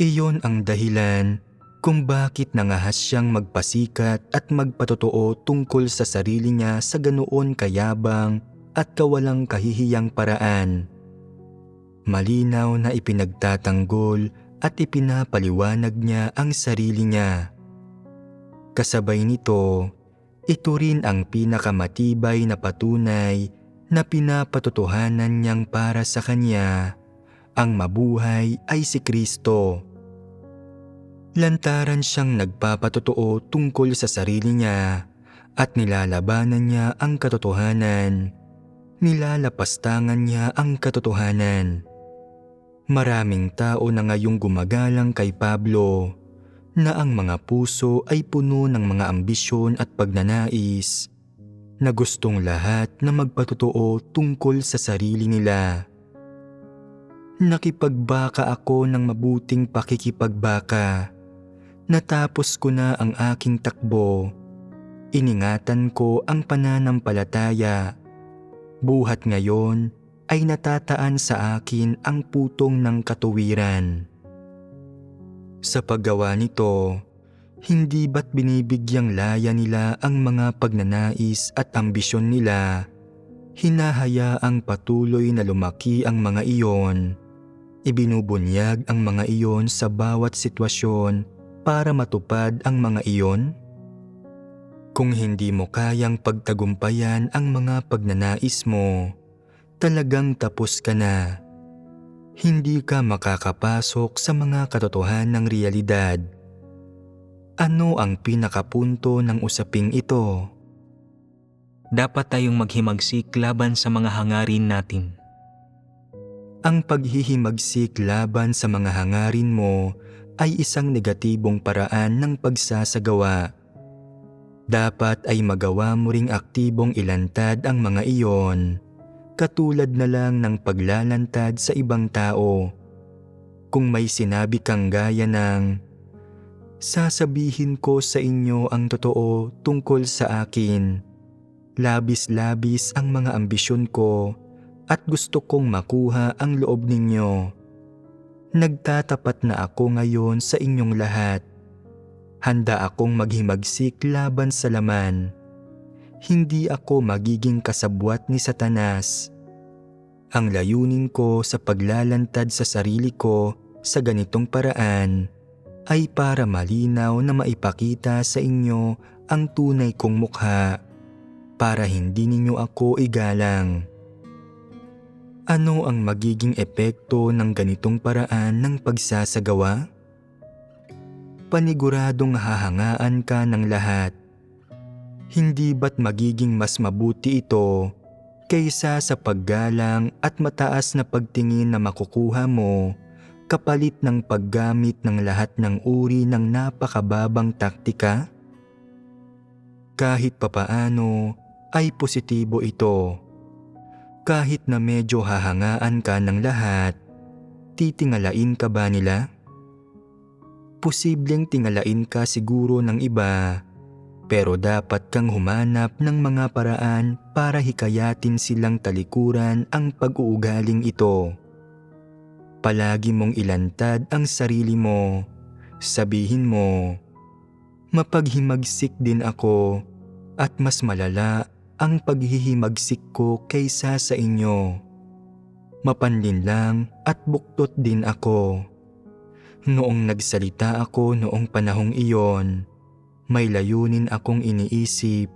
Iyon ang dahilan kung bakit nangahas siyang magpasikat at magpatotoo tungkol sa sarili niya sa ganoon kayabang at kawalang kahihiyang paraan. Malinaw na ipinagtatanggol at ipinapaliwanag niya ang sarili niya. Kasabay nito, ito rin ang pinakamatibay na patunay na pinapatotohanan niyang para sa kanya, ang mabuhay ay si Kristo. Lantaran siyang nagpapatotoo tungkol sa sarili niya at nilalabanan niya ang katotohanan. Nilalapastangan niya ang katotohanan. Maraming tao na ngayong gumagalang kay Pablo na ang mga puso ay puno ng mga ambisyon at pagnanais na gustong lahat na magpatotoo tungkol sa sarili nila. Nakipagbaka ako ng mabuting pakikipagbaka. Natapos ko na ang aking takbo. Iningatan ko ang pananampalataya. Buhat ngayon ay natataan sa akin ang putong ng katuwiran. Sa paggawa nito, hindi ba't binibigyang laya nila ang mga pagnanais at ambisyon nila? Hinahayaang patuloy na lumaki ang mga iyon. Ibinubunyag ang mga iyon sa bawat sitwasyon para matupad ang mga iyon? Kung hindi mo kayang pagtagumpayan ang mga pagnanais mo, talagang tapos ka na. Hindi ka makakapasok sa mga katotohanang realidad. Ano ang pinakapunto ng usaping ito? Dapat tayong maghimagsik laban sa mga hangarin natin. Ang paghihimagsik laban sa mga hangarin mo ay isang negatibong paraan ng pagsasagawa. Dapat ay magawa mo ring aktibong ilantad ang mga iyon, katulad na lang ng paglalantad sa ibang tao. Kung may sinabi kang gaya ng, "Sasabihin ko sa inyo ang totoo tungkol sa akin. Labis-labis ang mga ambisyon ko at gusto kong makuha ang loob ninyo. Nagtatapat na ako ngayon sa inyong lahat. Handa akong maghimagsik laban sa laman. Hindi ako magiging kasabwat ni Satanas. Ang layunin ko sa paglalantad sa sarili ko sa ganitong paraan ay para malinaw na maipakita sa inyo ang tunay kong mukha, para hindi ninyo ako igalang." Ano ang magiging epekto ng ganitong paraan ng pagsasagawa? Paniguradong hahangaan ka ng lahat. Hindi ba't magiging mas mabuti ito kaysa sa paggalang at mataas na pagtingin na makukuha mo kapalit ng paggamit ng lahat ng uri ng napakababang taktika? Kahit papaano ay positibo ito. Kahit na medyo hahangaan ka ng lahat, titingalain ka ba nila? Posibleng tingalain ka siguro ng iba, pero dapat kang humanap ng mga paraan para hikayatin silang talikuran ang pag-uugaling ito. Palagi mong ilantad ang sarili mo. Sabihin mo, "Mapaghimagsik din ako at mas malala ang paghihimagsik ko kaysa sa inyo. Mapanlinlang at buktot din ako. Noong nagsalita ako noong panahong iyon, may layunin akong iniisip.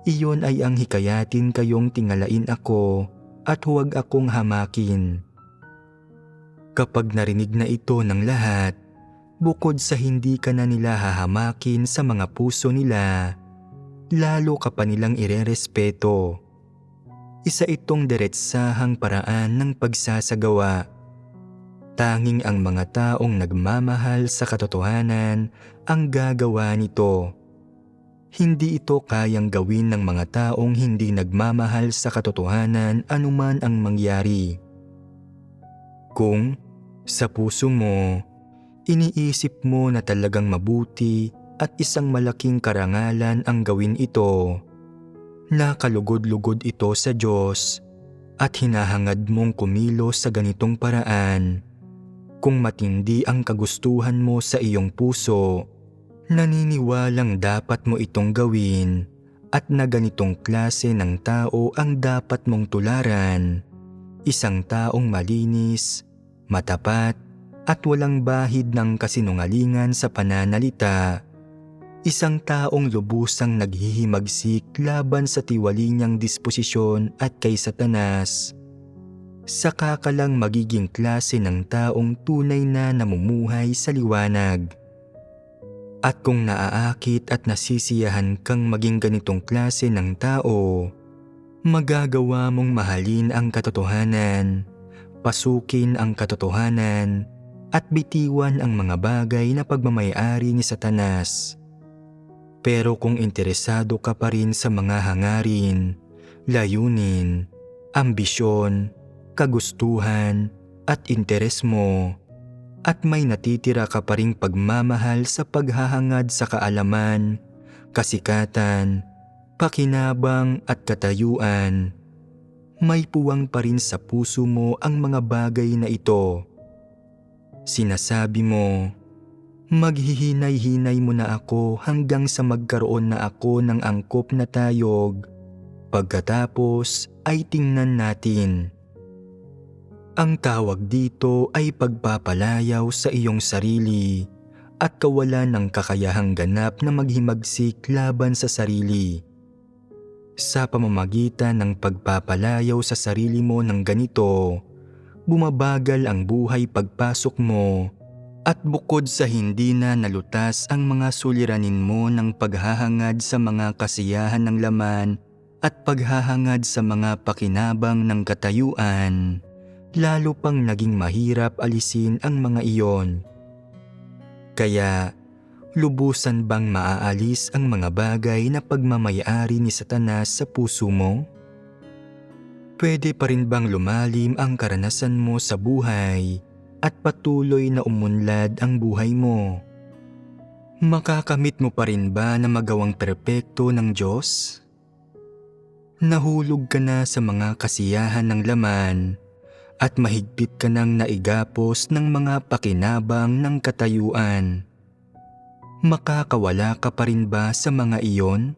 Iyon ay ang hikayatin kayong tingalain ako at huwag akong hamakin." Kapag narinig na ito ng lahat, bukod sa hindi ka na nila hahamakin sa mga puso nila, lalo ka pa nilang irerespeto. Isa itong diretsahang paraan ng pagsasagawa. Tanging ang mga taong nagmamahal sa katotohanan ang gagawa nito. Hindi ito kayang gawin ng mga taong hindi nagmamahal sa katotohanan anuman ang mangyari. Kung sa puso mo, iniisip mo na talagang mabuti at isang malaking karangalan ang gawin ito, nakalugod-lugod ito sa Diyos at hinahangad mong kumilos sa ganitong paraan. Kung matindi ang kagustuhan mo sa iyong puso, naniniwalang dapat mo itong gawin at na ganitong klase ng tao ang dapat mong tularan. Isang taong malinis, matapat, at walang bahid ng kasinungalingan sa pananalita. Isang taong lubusang naghihimagsik laban sa tiwali niyang disposisyon at kay Satanas. Saka ka lang magiging klase ng taong tunay na namumuhay sa liwanag. At kung naaakit at nasisiyahan kang maging ganitong klase ng tao, magagawa mong mahalin ang katotohanan, pasukin ang katotohanan, at bitiwan ang mga bagay na pagmamay-ari ni Satanas. Pero kung interesado ka pa rin sa mga hangarin, layunin, ambisyon, kagustuhan, at interes mo, at may natitira ka pa ring pagmamahal sa paghahangad sa kaalaman, kasikatan, pakinabang at katayuan, may puwang pa rin sa puso mo ang mga bagay na ito. Sinasabi mo, Maghihinay-hinay mo na ako hanggang sa magkaroon na ako ng angkop na tayog. Pagkatapos ay tingnan natin. Ang tawag dito ay pagpapalayaw sa iyong sarili at kawalan ng kakayahang ganap na maghimagsik laban sa sarili. Sa pamamagitan ng pagpapalayaw sa sarili mo ng ganito, bumabagal ang buhay pagpasok mo at bukod sa hindi na nalutas ang mga suliranin mo ng paghahangad sa mga kasiyahan ng laman at paghahangad sa mga pakinabang ng katayuan, lalo pang naging mahirap alisin ang mga iyon. Kaya, lubusan bang maaalis ang mga bagay na pagmamayari ni Satanas sa puso mo? Pwede pa rin bang lumalim ang karanasan mo sa buhay at patuloy na umunlad ang buhay mo? Makakamit mo pa rin ba na magawang perpekto ng Diyos? Nahulog ka na sa mga kasiyahan ng laman at mahigpit ka nang naigapos ng mga pakinabang ng katayuan. Makakawala ka pa rin ba sa mga iyon?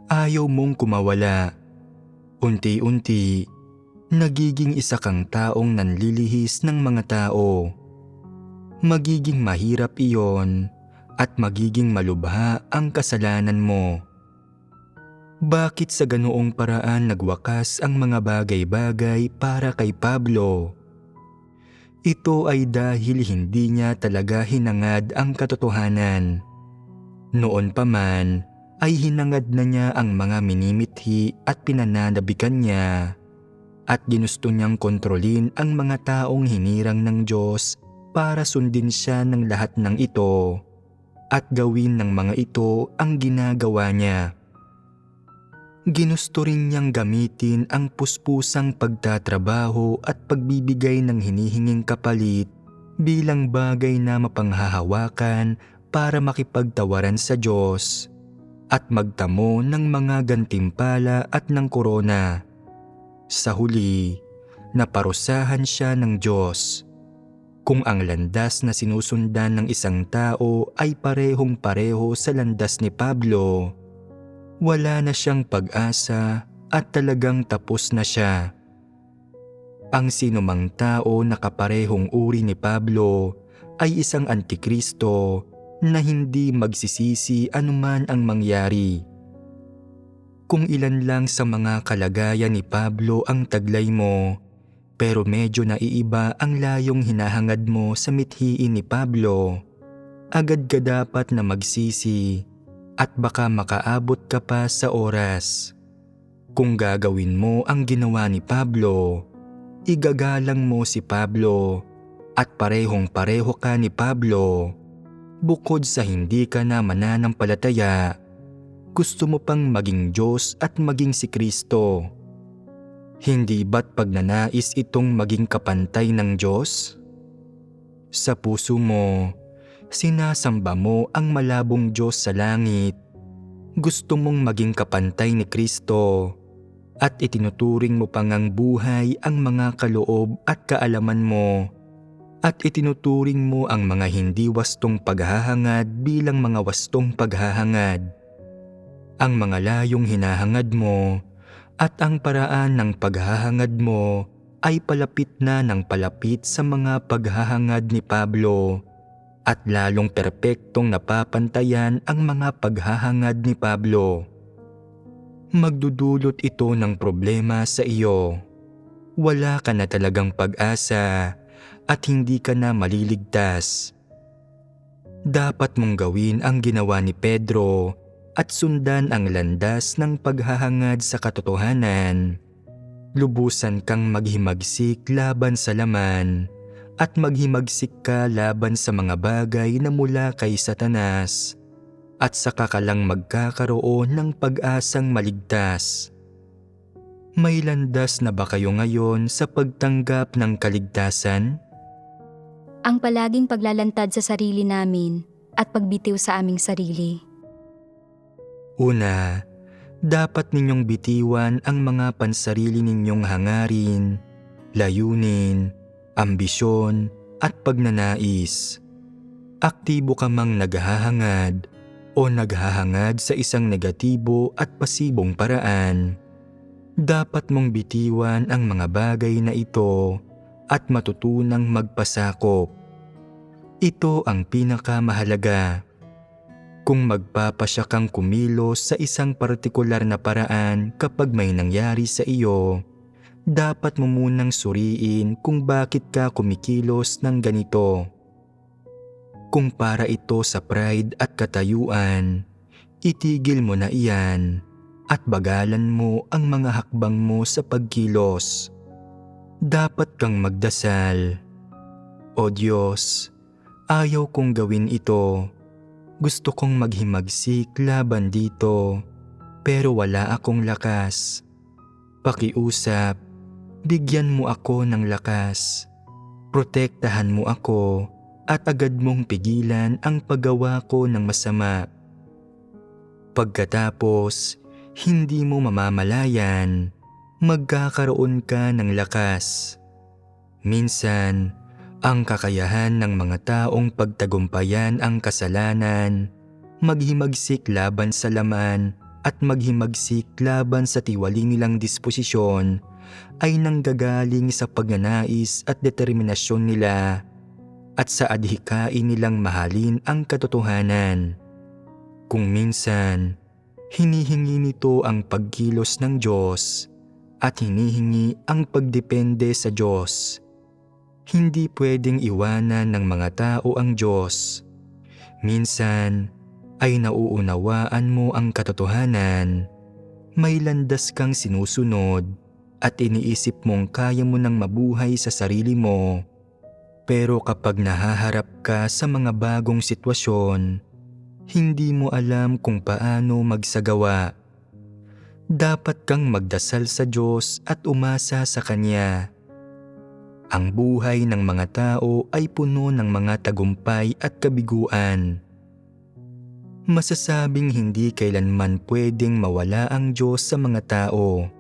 Ayaw mong kumawala. Unti-unti, nagiging isa kang taong nanlilihis ng mga tao. Magiging mahirap iyon at magiging malubha ang kasalanan mo. Bakit sa ganoong paraan nagwakas ang mga bagay-bagay para kay Pablo? Ito ay dahil hindi niya talaga hinangad ang katotohanan. Noon pa man ay hinangad na niya ang mga minimithi at pinananabikan niya at ginusto niyang kontrolin ang mga taong hinirang ng Diyos para sundin siya ng lahat ng ito at gawin ng mga ito ang ginagawa niya. Ginusto rin niyang gamitin ang puspusang pagtatrabaho at pagbibigay ng hinihinging kapalit bilang bagay na mapanghahawakan para makipagtawaran sa Diyos at magtamo ng mga gantimpala at ng korona. Sa huli, naparusahan siya ng Diyos. Kung ang landas na sinusundan ng isang tao ay parehong-pareho sa landas ni Pablo, wala na siyang pag-asa at talagang tapos na siya. Ang sinumang tao na kaparehong uri ni Pablo ay isang antikristo na hindi magsisisi anuman ang mangyari. Kung ilan lang sa mga kalagayan ni Pablo ang taglay mo, pero medyo naiiba ang layong hinahangad mo sa mithiin ni Pablo, agad ka dapat na magsisi at baka makaabot ka pa sa oras. Kung gagawin mo ang ginawa ni Pablo, igagalang mo si Pablo at parehong-pareho ka ni Pablo. Bukod sa hindi ka na mananampalataya, gusto mo pang maging Diyos at maging si Kristo. Hindi ba't pagnanais itong maging kapantay ng Diyos? Sa puso mo, sinasamba mo ang malabong Diyos sa langit. Gusto mong maging kapantay ni Kristo at itinuturing mo pang ang buhay ang mga kaloob at kaalaman mo at itinuturing mo ang mga hindi wastong paghahangad bilang mga wastong paghahangad. Ang mga layong hinahangad mo at ang paraan ng paghahangad mo ay palapit na ng palapit sa mga paghahangad ni Pablo at lalong perpektong napapantayan ang mga paghahangad ni Pablo. Magdudulot ito ng problema sa iyo. Wala ka na talagang pag-asa at hindi ka na maliligtas. Dapat mong gawin ang ginawa ni Pedro at sundan ang landas ng paghahangad sa katotohanan. Lubusan kang maghimagsik laban sa laman at maghimagsik ka laban sa mga bagay na mula kay Satanas at saka ka lang magkakaroon ng pag-asang maligtas. May landas na ba kayo ngayon sa pagtanggap ng kaligtasan? Ang palaging paglalantad sa sarili namin at pagbitiw sa aming sarili. Una, dapat ninyong bitiwan ang mga pansarili ninyong hangarin, layunin, ambisyon at pagnanais. aktibo ka mang naghahangad o naghahangad sa isang negatibo at pasibong paraan, dapat mong bitiwan ang mga bagay na ito at matutunang magpasakop. Ito ang pinakamahalaga. Kung magpapasya kang kumilos sa isang partikular na paraan kapag may nangyari sa iyo, dapat mo munang suriin kung bakit ka kumikilos ng ganito. Kung para ito sa pride at katayuan, itigil mo na iyan at bagalan mo ang mga hakbang mo sa pagkilos. Dapat kang magdasal. O Diyos, ayaw kong gawin ito. Gusto kong maghimagsik laban dito, pero wala akong lakas. Pakiusap, bigyan mo ako ng lakas. Protektahan mo ako at agad mong pigilan ang paggawa ko ng masama. Pagkatapos, hindi mo mamamalayan, magkakaroon ka ng lakas. Minsan, ang kakayahan ng mga taong pagtagumpayan ang kasalanan, maghimagsik laban sa laman at maghimagsik laban sa tiwali nilang disposisyon ay nanggagaling sa pagnanais at determinasyon nila at sa adhikain nilang mahalin ang katotohanan. Kung minsan, hinihingi nito ang pagkilos ng Diyos at hinihingi ang pagdepende sa Diyos. Hindi pwedeng iwanan ng mga tao ang Diyos. Minsan ay nauunawaan mo ang katotohanan, may landas kang sinusunod at iniisip mong kaya mo nang mabuhay sa sarili mo. Pero kapag nahaharap ka sa mga bagong sitwasyon, hindi mo alam kung paano magsagawa. Dapat kang magdasal sa Diyos at umasa sa Kanya. Ang buhay ng mga tao ay puno ng mga tagumpay at kabiguan. Masasabing hindi kailanman pwedeng mawala ang Diyos sa mga tao.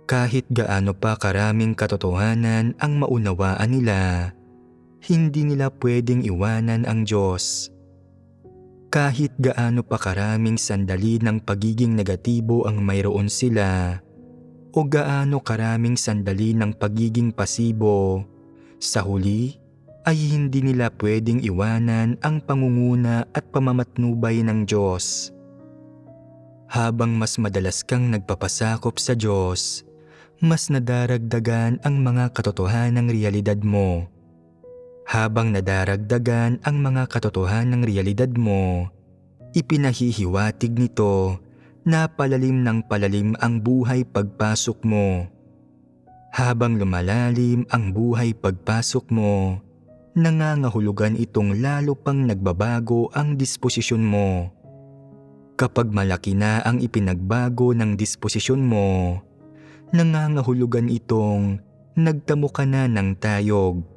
Kahit gaano pa karaming katotohanan ang maunawaan nila, hindi nila pwedeng iwanan ang Diyos. Kahit gaano pa karaming sandali ng pagiging negatibo ang mayroon sila, o gaano karaming sandali ng pagiging pasibo, sa huli ay hindi nila pwedeng iwanan ang pangunguna at pamamatnubay ng Diyos. Habang mas madalas kang nagpapasakop sa Diyos, mas nadaragdagan ang mga katotohanang realidad mo. Habang nadaragdagan ang mga katotohanang realidad mo, ipinahihiwatig nito na palalim ng palalim ang buhay pagpasok mo. Habang lumalalim ang buhay pagpasok mo, nangangahulugan itong lalo pang nagbabago ang disposisyon mo. Kapag malaki na ang ipinagbago ng disposisyon mo, nangangahulugan itong nagtamo ka na ng tayog.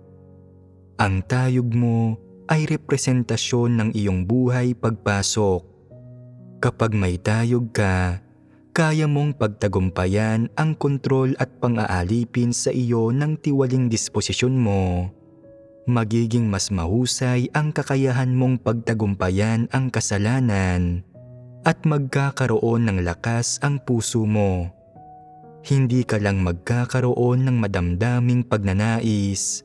Ang tayog mo ay representasyon ng iyong buhay pagpasok. Kapag may tayog ka, kaya mong pagtagumpayan ang kontrol at pang-aalipin sa iyo ng tiwaling disposisyon mo. Magiging mas mahusay ang kakayahan mong pagtagumpayan ang kasalanan at magkakaroon ng lakas ang puso mo. Hindi ka lang magkakaroon ng madamdaming pagnanais,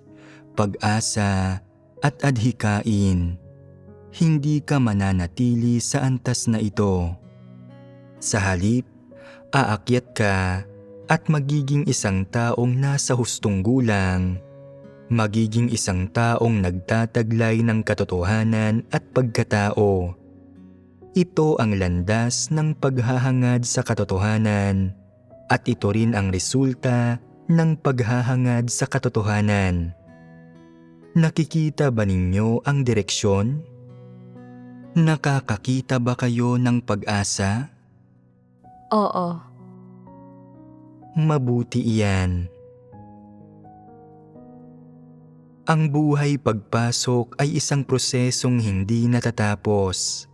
pag-asa at adhikain. Hindi ka mananatili sa antas na ito. Sa halip, aakyat ka at magiging isang taong nasa hustong gulang. Magiging isang taong nagtataglay ng katotohanan at pagkatao. Ito ang landas ng paghahangad sa katotohanan at ito rin ang resulta ng paghahangad sa katotohanan. Nakikita ba ninyo ang direksyon? Nakakakita ba kayo ng pag-asa? Oo. Mabuti iyan. Ang buhay pagpasok ay isang prosesong hindi natatapos.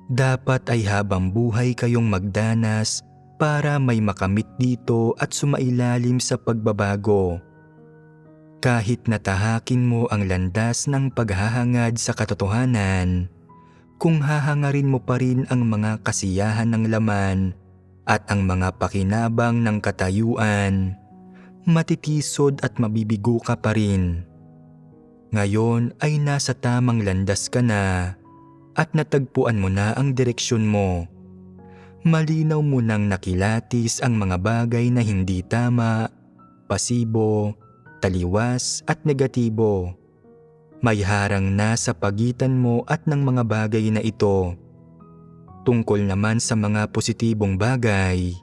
Dapat ay habang buhay kayong magdanas para may makamit dito at sumailalim sa pagbabago. Kahit natahakin mo ang landas ng paghahangad sa katotohanan, kung hahangarin mo pa rin ang mga kasiyahan ng laman at ang mga pakinabang ng katayuan, matitisod at mabibigo ka pa rin. Ngayon ay nasa tamang landas ka na at natagpuan mo na ang direksyon mo. Malinaw mo nang nakilatis ang mga bagay na hindi tama, pasibo, taliwas at negatibo. May harang na sa pagitan mo at ng mga bagay na ito. Tungkol naman sa mga positibong bagay,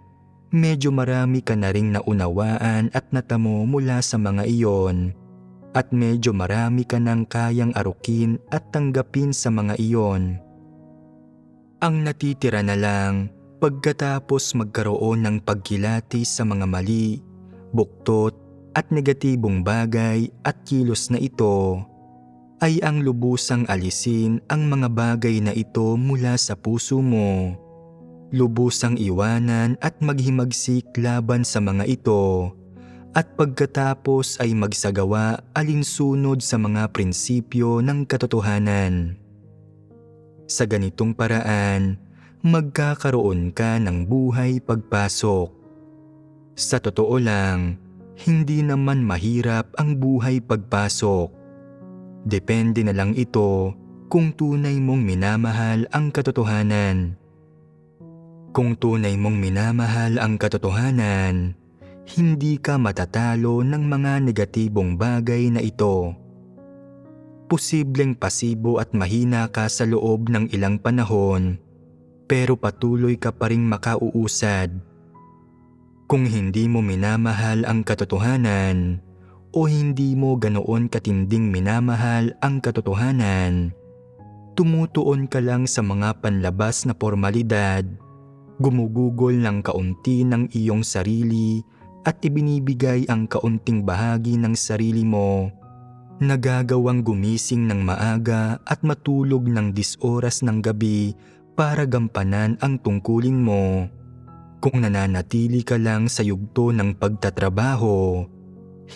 medyo marami ka na ring naunawaan at natamo mula sa mga iyon, at medyo marami ka nang kayang arukin at tanggapin sa mga iyon. Ang natitira na lang pagkatapos magkaroon ng pagkilatis sa mga mali, buktot at negatibong bagay at kilos na ito, ay ang lubusang alisin ang mga bagay na ito mula sa puso mo. Lubusang iwanan at maghimagsik laban sa mga ito, at pagkatapos ay magsagawa alinsunod sa mga prinsipyo ng katotohanan. Sa ganitong paraan, magkakaroon ka ng buhay pagpasok. Sa totoo lang, hindi naman mahirap ang buhay pagpasok. Depende na lang ito kung tunay mong minamahal ang katotohanan. Kung tunay mong minamahal ang katotohanan, hindi ka matatalo ng mga negatibong bagay na ito. Posibleng pasibo at mahina ka sa loob ng ilang panahon, pero patuloy ka pa ring makauusad. Kung hindi mo minamahal ang katotohanan, o hindi mo ganoon katinding minamahal ang katotohanan, tumutuon ka lang sa mga panlabas na formalidad, gumugugol ng kaunti ng iyong sarili at ibinibigay ang kaunting bahagi ng sarili mo, nagagawang gumising ng maaga at matulog ng 10 oras ng gabi para gampanan ang tungkulin mo. Kung nananatili ka lang sa yugto ng pagtatrabaho,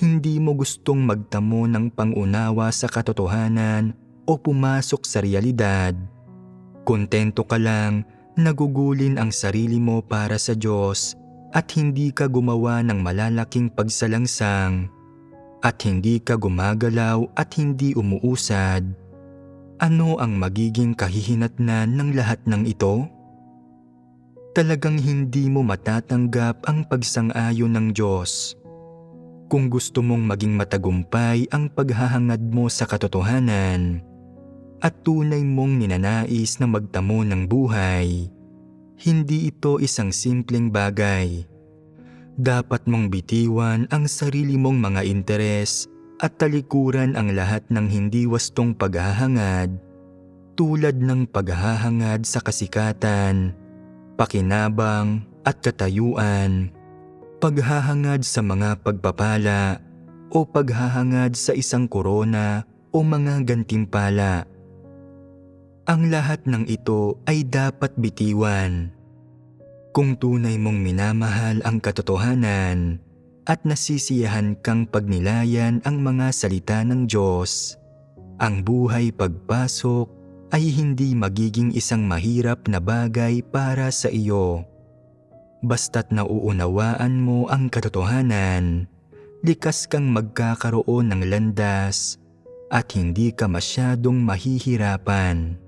hindi mo gustong magtamo ng pangunawa sa katotohanan o pumasok sa realidad. Kontento ka lang, nagugulin ang sarili mo para sa Diyos at hindi ka gumawa ng malalaking pagsalangsang, at hindi ka gumagalaw at hindi umuusad. Ano ang magiging kahihinatnan ng lahat ng ito? Talagang hindi mo matatanggap ang pagsang-ayon ng Diyos. Kung gusto mong maging matagumpay ang paghahangad mo sa katotohanan at tunay mong ninanais na magtamo ng buhay, hindi ito isang simpleng bagay. Dapat mong bitiwan ang sarili mong mga interes at talikuran ang lahat ng hindi wastong paghahangad, tulad ng paghahangad sa kasikatan, pakinabang at katayuan, paghahangad sa mga pagpapala o paghahangad sa isang korona o mga gantimpala. Ang lahat ng ito ay dapat bitiwan. Kung tunay mong minamahal ang katotohanan at nasisiyahan kang pagnilayan ang mga salita ng Diyos, ang buhay pagpasok ay hindi magiging isang mahirap na bagay para sa iyo. Basta't nauunawaan mo ang katotohanan, likas kang magkakaroon ng landas at hindi ka masyadong mahihirapan.